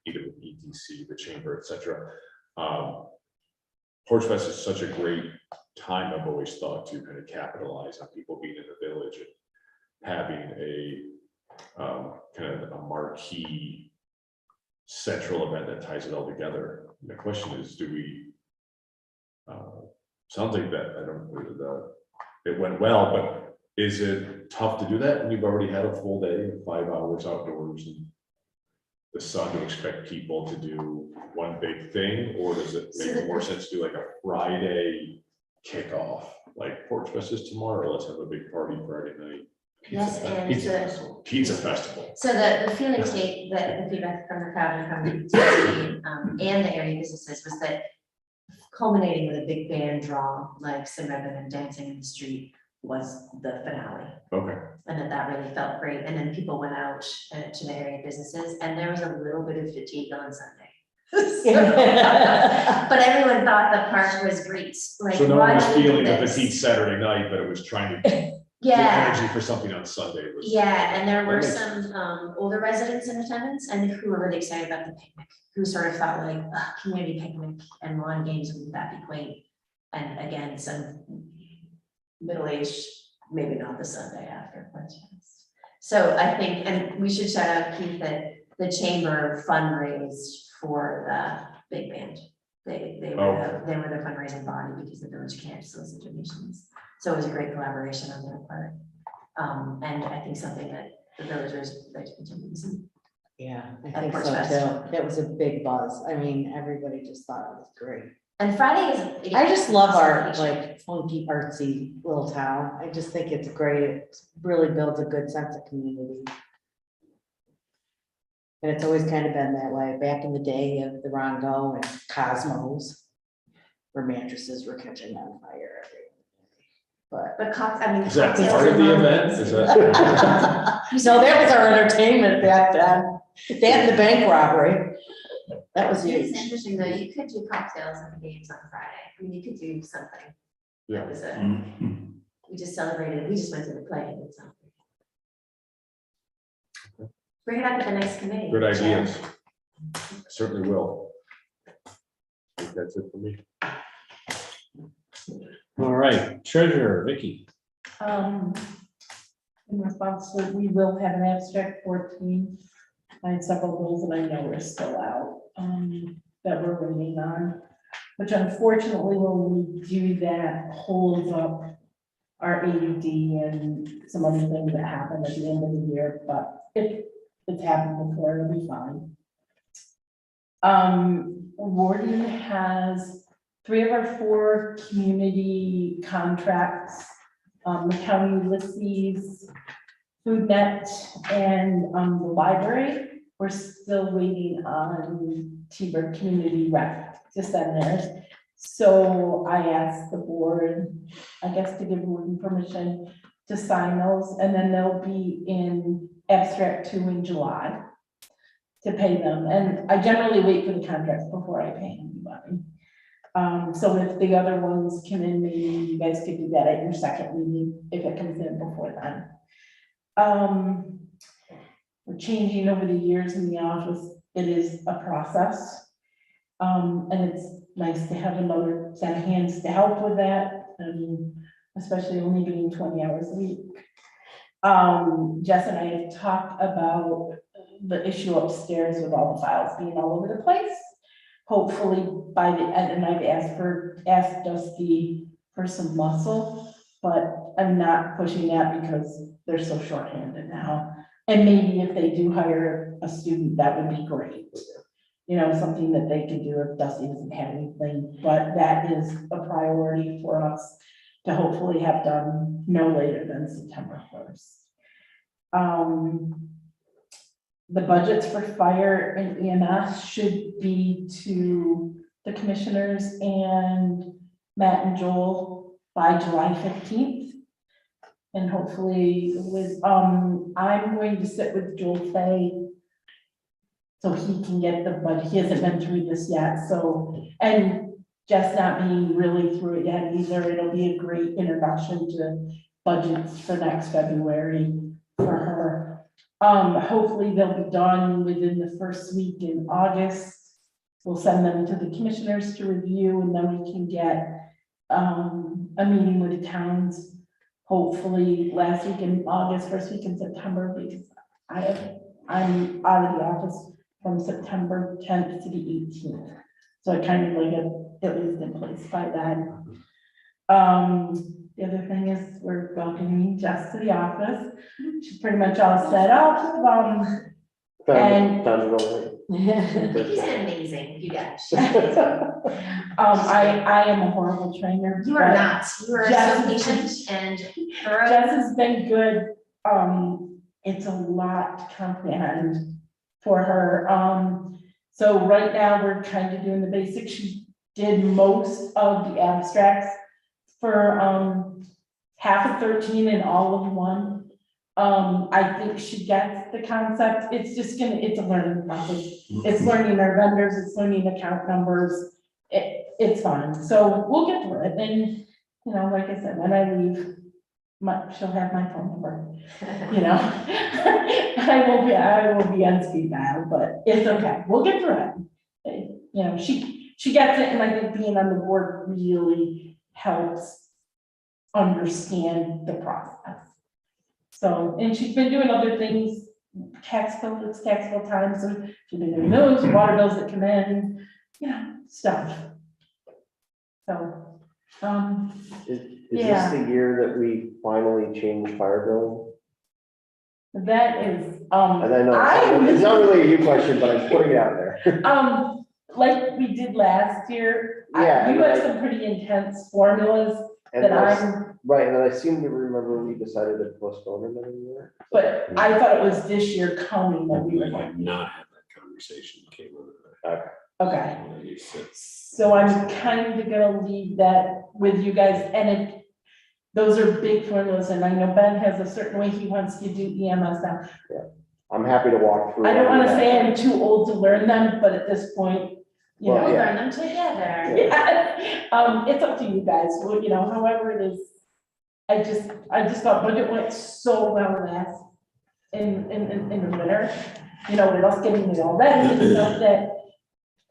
either with ETC, the chamber, etc. Porch Fest is such a great time, I've always thought, to kind of capitalize on people being in the village and having a kind of a marquee central event that ties it all together. And the question is, do we, sounds like that, I don't know, it went well, but is it tough to do that when you've already had a full day, 5 hours outdoors and the sun, to expect people to do one big thing? Or does it make more sense to do like a Friday kickoff, like Porch Fest is tomorrow, let's have a big party Friday night? Yes, and Pizza festival. So the feeling state, that the feedback from the crowd and from the TC, and the area businesses was that culminating with a big band draw, like Sim Ribbon and Dancing in the Street, was the finale. Okay. And that really felt great. And then people went out to the area businesses, and there was a little bit of fatigue on Sunday. But everyone thought the park was great. Like, So no one was why do we do feeling the this? fatigue Saturday night, but it was trying to get Yeah. energy for something on Sunday. Was- Yeah, and there were That makes some older residents in attendance and who were really excited about the picnic, who sort of thought like, community picnic and lawn games, wouldn't that be quaint? And again, some middle-aged, maybe not the Sunday after. But yes. So I think, and we should shout out, Keith, that the chamber fundraised for the big band. They were the fundraising body because the village can't solicit donations. So it was a great collaboration on their part. And I think something that the villagers like to continue to see. Yeah, I At think Porch so Fest. too. That was a big buzz. I mean, everybody just thought it was great. And Friday is. I just love our like funky artsy little town. I just think it's great. It really builds a good sense of community. And it's always kind of been that way back in the day of the Rongo and Cosmos, where mattresses were catching on fire. But I mean. Is that cocktails part of and the lawn event? games. Is that? so that was our entertainment back then. That and the bank robbery. That was It's huge. interesting though, you could do cocktails and games on Friday. I mean, you could do something. Yeah. That was a, Mm-hmm. we just celebrated, we just went to the play and it's bring it up at the next committee. Good Jen. ideas. Certainly will. I think that's it for me. All right, treasurer, Vicky. In response to, we will have an abstract 14. I had several bills that I know are still out, that we're waiting on, which unfortunately, when we do that, holds up our AUD and some other things that happen at the end of the year, but if it's happened before, it'll be fine. Warden has 3 of our 4 community contracts, the county Ulysses, Food Net, and the library. We're still waiting on T-Bird Community Rec to send theirs. So I asked the board, I guess, to give Warden permission to sign those, and then they'll be in abstract 2 in July to pay them. And I generally wait for the contracts before I pay anybody. So if the other ones come in, maybe you guys could do that at your second meeting if it comes in before then. We're changing over the years in the office. It is a process. And it's nice to have another set of hands to help with that, especially only being 20 hours a week. Jess and I have talked about the issue upstairs with all the files being all over the place. Hopefully by the end, and I've asked Dusty for some muscle, but I'm not pushing that because they're so shorthanded now. And maybe if they do hire a student, that would be great. You know, something that they could do if Dusty doesn't have anything, but that is a priority for us to hopefully have done no later than September 1st. The budgets for fire and EMS should be to the commissioners and Matt and Joel by July 15th. And hopefully with, I'm going to sit with Joel Fay. So he can get the budget, he hasn't been through this yet, so, and Jess not being really through it yet either, it'll be a great introduction to budgets for next February for her. Hopefully they'll be done within the first week in August. We'll send them to the commissioners to review, and then we can get, a meeting with the towns. Hopefully last week in August, first week in September, because I'm out of the office from September 10th to the 18th. So I kind of like it at least in place by then. The other thing is we're welcoming Jess to the office. She's pretty much all set up. And- He's amazing, you guys. I am a horrible trainer. You are but not, you are so Jess- patient and thorough. Jess has been good. It's a lot to comprehend for her. So right now we're kind of doing the basics. She did most of the abstracts for half of 13 and all of 1. I think she gets the concept. It's just it's a learning process. It's learning our vendors, it's learning account numbers. It's fun. So we'll get through it. And, you know, like I said, when I leave, she'll have my phone number, you know. I will be on speed dial, but it's okay. We'll get through it. You know, she gets it, and I think being on the board really helps understand the process. So, and she's been doing other things, tax bill, it's taxable time, so she's been doing those, water bills that come in, you know, stuff. So, Is Yeah. this the year that we finally changed fire billing? that is, And I know, it's not really a you question, but I'm putting it out there. like we did last year, Yeah, you and have some pretty intense formulas And that that's- Right, and then I seem to remember we decided to postpone it another year. but I thought it was this year coming that we We were, have not had that conversation, Caitlin. okay. So I'm kind of gonna leave that with you guys, and those are big formulas, and I know Ben has a certain way he wants to do EMS now. I'm happy to walk through. I don't wanna that. say I'm too old to learn them, but at this point, you Well, know. We'll learn them together. Yeah, it's up to you guys, well, you know, however it is. I just thought budget went so well last in the winter, you know, with us getting it all ready and stuff that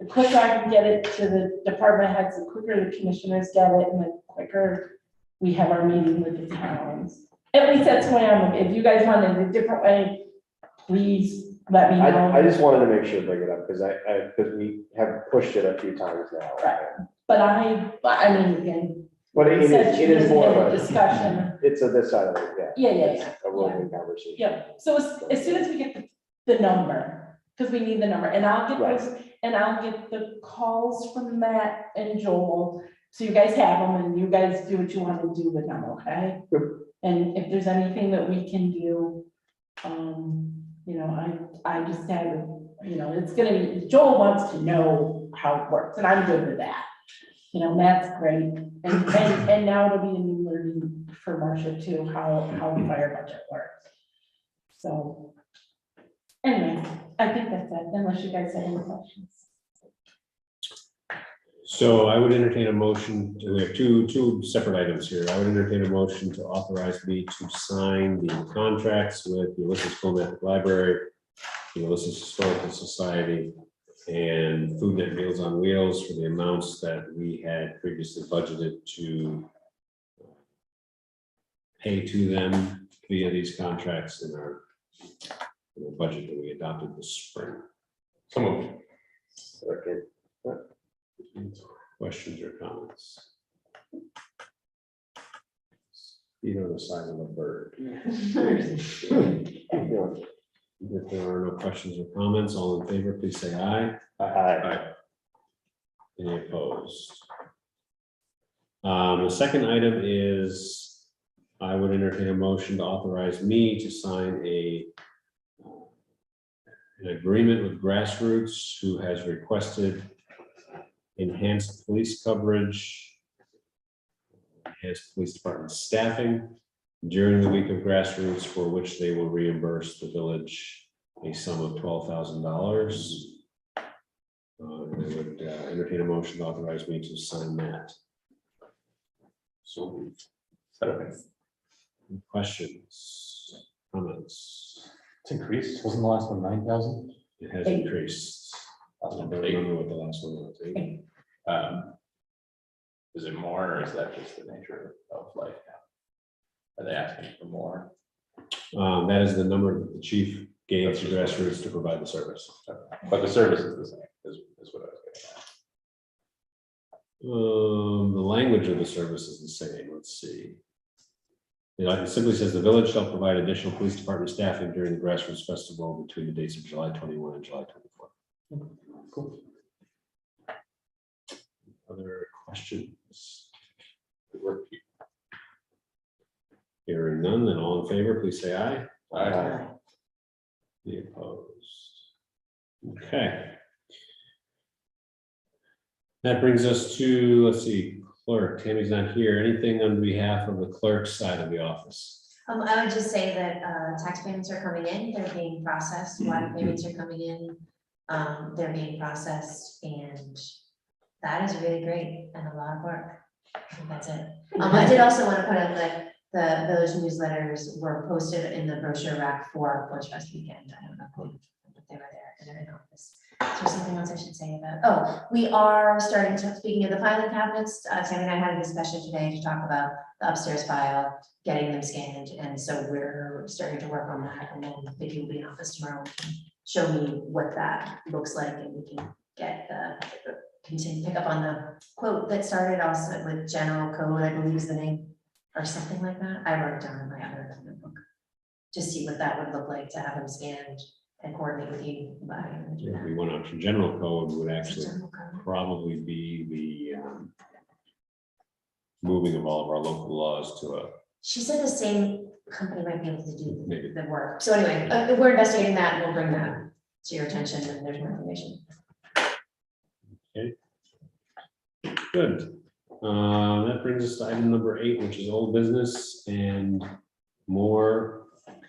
the quicker I can get it to the department heads, the quicker the commissioners get it, and the quicker we have our meeting with the towns. At least that's the way I'm, if you guys want it a different way, please let me know. I just wanted to make sure to bring it up, because we have pushed it a few times now. Right. But I mean, again. But it is more of a discussion. It's a this side of it, yeah. Yeah. It's a rolling conversation. Yep, so as soon as we get the number, because we need the number, and I'll get Right. those, and I'll get the calls from Matt and Joel. So you guys have them, and you guys do what you want to do with them, okay? Yep. And if there's anything that we can do, you know, I just have, you know, it's gonna be, Joel wants to know how it works, and I'm good with that. You know, Matt's great, and now it'll be a new learning for Marcia too, how the fire budget works. So, anyway, I think that's it, unless you guys have any questions. So I would entertain a motion, we have two separate items here. I would entertain a motion to authorize me to sign the contracts with the Ulysses Coleman Library, the Ulysses Historical Society, and Food Net Meals on Wheels for the amounts that we had previously budgeted to pay to them via these contracts in our budget that we adopted this spring. So moved. Okay. Questions or comments? You know the size of a bird. If there are no questions or comments, all in favor, please say aye. Aye. Any opposed? The second item is, I would entertain a motion to authorize me to sign an agreement with Grassroots, who has requested enhanced police coverage, enhanced police department staffing, during the week of grassroots, for which they will reimburse the village a sum of $12,000. I would entertain a motion to authorize me to sign that. So we've Questions, comments? it's increased. Wasn't the last one 9,000? It has increased. I don't remember what the last one was. Is it more, or is that just the nature of life now? Are they asking for more? That is the number that the chief gave to grassroots to provide the service. But the service is the same, is what I was getting at. The language of the service is the same. Let's see. It simply says the village shall provide additional police department staffing during the grassroots festival between the dates of July 21 and July 24. Cool. Other questions? Good work, Pete. Hearing none, then all in favor, please say aye. Aye. Any opposed? Okay. That brings us to, let's see, clerk. Tammy's not here. Anything on behalf of the clerk's side of the office? I would just say that tax payments are coming in, they're being processed, water payments are coming in, they're being processed, and that is really great and a lot of work. I think that's it. I did also want to put out that the village newsletters were posted in the brochure rack for Porch Fest weekend. I don't know if they were there and they're in office. Is there something else I should say about? Oh, we are starting to, speaking of the filing cabinets, Tammy and I had a discussion today to talk about the upstairs file, getting them scanned, and so we're starting to work on that, and then Vicky will be in office tomorrow, and show me what that looks like, and we can get continue pick up on the quote that started also with general code, I believe is the name, or something like that. I wrote it down in my other notebook. Just see what that would look like to have them scanned and coordinate with you about it. If we went option, general code would actually General code. probably be the moving of all of our local laws to a, She said the same company might be able to do Maybe. the work. So anyway, we're investigating that and we'll bring that to your attention when there's more information. good. That brings us to item number 8, which is old business and more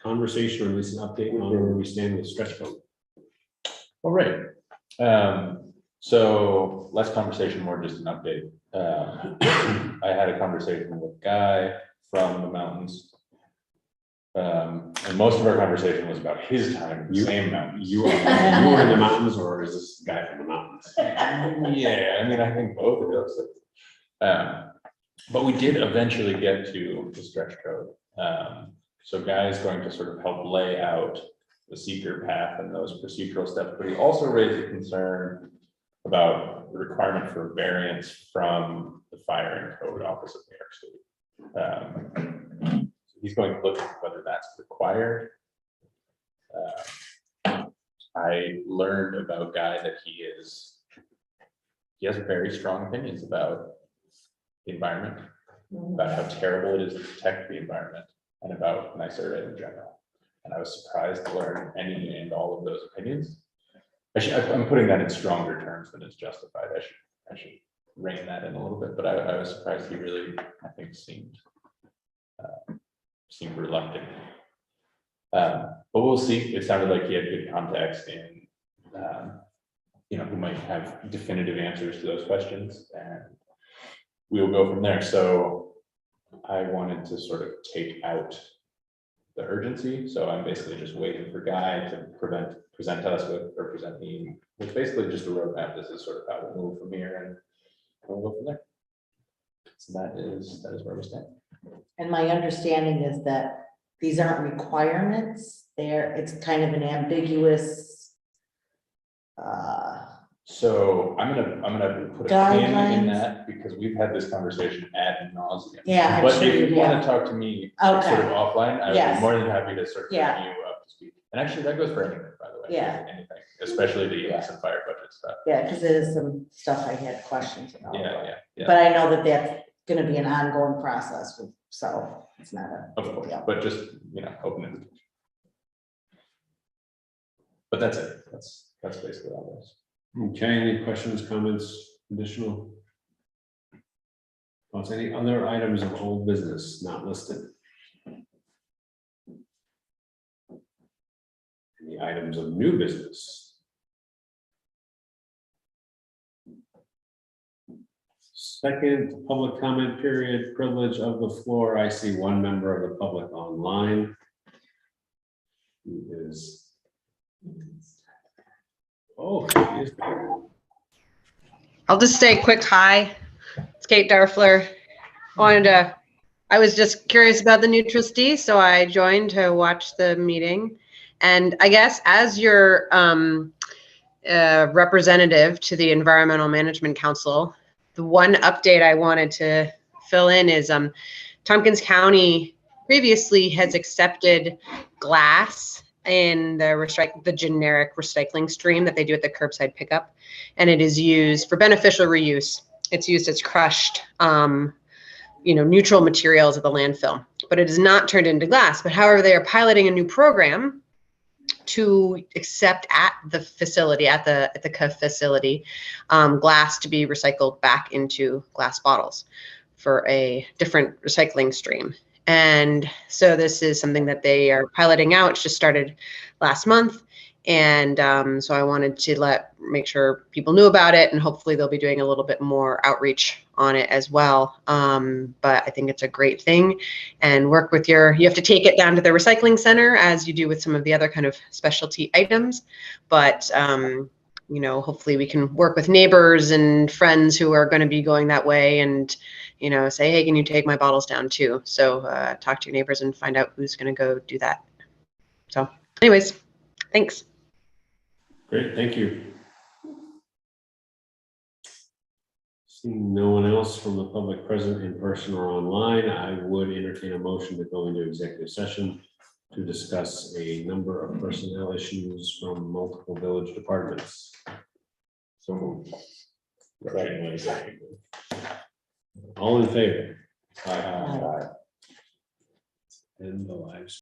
conversation, or at least an update on where we stand with stretch code. All right. So less conversation, more just an update. I had a conversation with Guy from the mountains. And most of our conversation was about his time in the same mountains. You are in the mountains, or is this guy from the mountains? Yeah, I mean, I think both of those. But we did eventually get to the stretch code. So Guy is going to sort of help lay out the seeker path and those procedural steps, but he also raised a concern about the requirement for variance from the Fire and Code Office of New York State. He's going to look at whether that's required. I learned about Guy that he has very strong opinions about the environment, about how terrible it is to protect the environment, and about NYSERDA in general. And I was surprised to learn any and all of those opinions. I'm putting that in stronger terms than is justified. I should rein that in a little bit, but I was surprised he really, I think, seemed reluctant. But we'll see. It sounded like he had good context and who might have definitive answers to those questions, and we will go from there. So I wanted to sort of take out the urgency. So I'm basically just waiting for Guy to present to us with, or present me with basically just a roadmap. This is sort of how we'll move from here, and we'll go from there. So that is where we stand. And my understanding is that these aren't requirements, it's kind of an ambiguous. So I'm gonna put a pin in Guidelines. that, because we've had this conversation ad nauseum. Yeah, I'm But sure if you you want have. to talk to me Okay. sort of offline, I would Yes. be more than happy to sort of bring Yeah. you up to speed. And actually, that goes for anything, by the way. Yeah. Anything, especially the EMS and fire budget stuff. Yeah, because there is some stuff I had questions about. Yeah. But I know that that's gonna be an ongoing process, so it's not a Of big course, deal. but just, open it. But that's it. That's basically all this. Okay, any questions, comments, additional? Thoughts, any other items of old business not listed? Any items of new business? Second, public comment period, privilege of the floor. I see one member of the public online. Who is? Oh, she is there. I'll just say a quick hi. It's Kate Darfler. I was just curious about the new trustee, so I joined to watch the meeting. And I guess as your representative to the Environmental Management Council, the one update I wanted to fill in is Tompkins County previously has accepted glass in the generic recycling stream that they do at the curbside pickup, and it is used for beneficial reuse. It's used as crushed, neutral materials at the landfill, but it is not turned into glass. But however, they are piloting a new program to accept at the facility, at the CUF facility, glass to be recycled back into glass bottles for a different recycling stream. And so this is something that they are piloting out. It's just started last month. And so I wanted to make sure people knew about it, and hopefully they'll be doing a little bit more outreach on it as well. But I think it's a great thing, and work with you have to take it down to the recycling center as you do with some of the other kind of specialty items. But, hopefully we can work with neighbors and friends who are going to be going that way and, say, hey, can you take my bottles down too? So talk to your neighbors and find out who's going to go do that. So anyways, thanks. Great, thank you. Seeing no one else from the public present in person or online, I would entertain a motion to go into executive session to discuss a number of personnel issues from multiple village departments. So moved. All in favor? Aye. And the lives.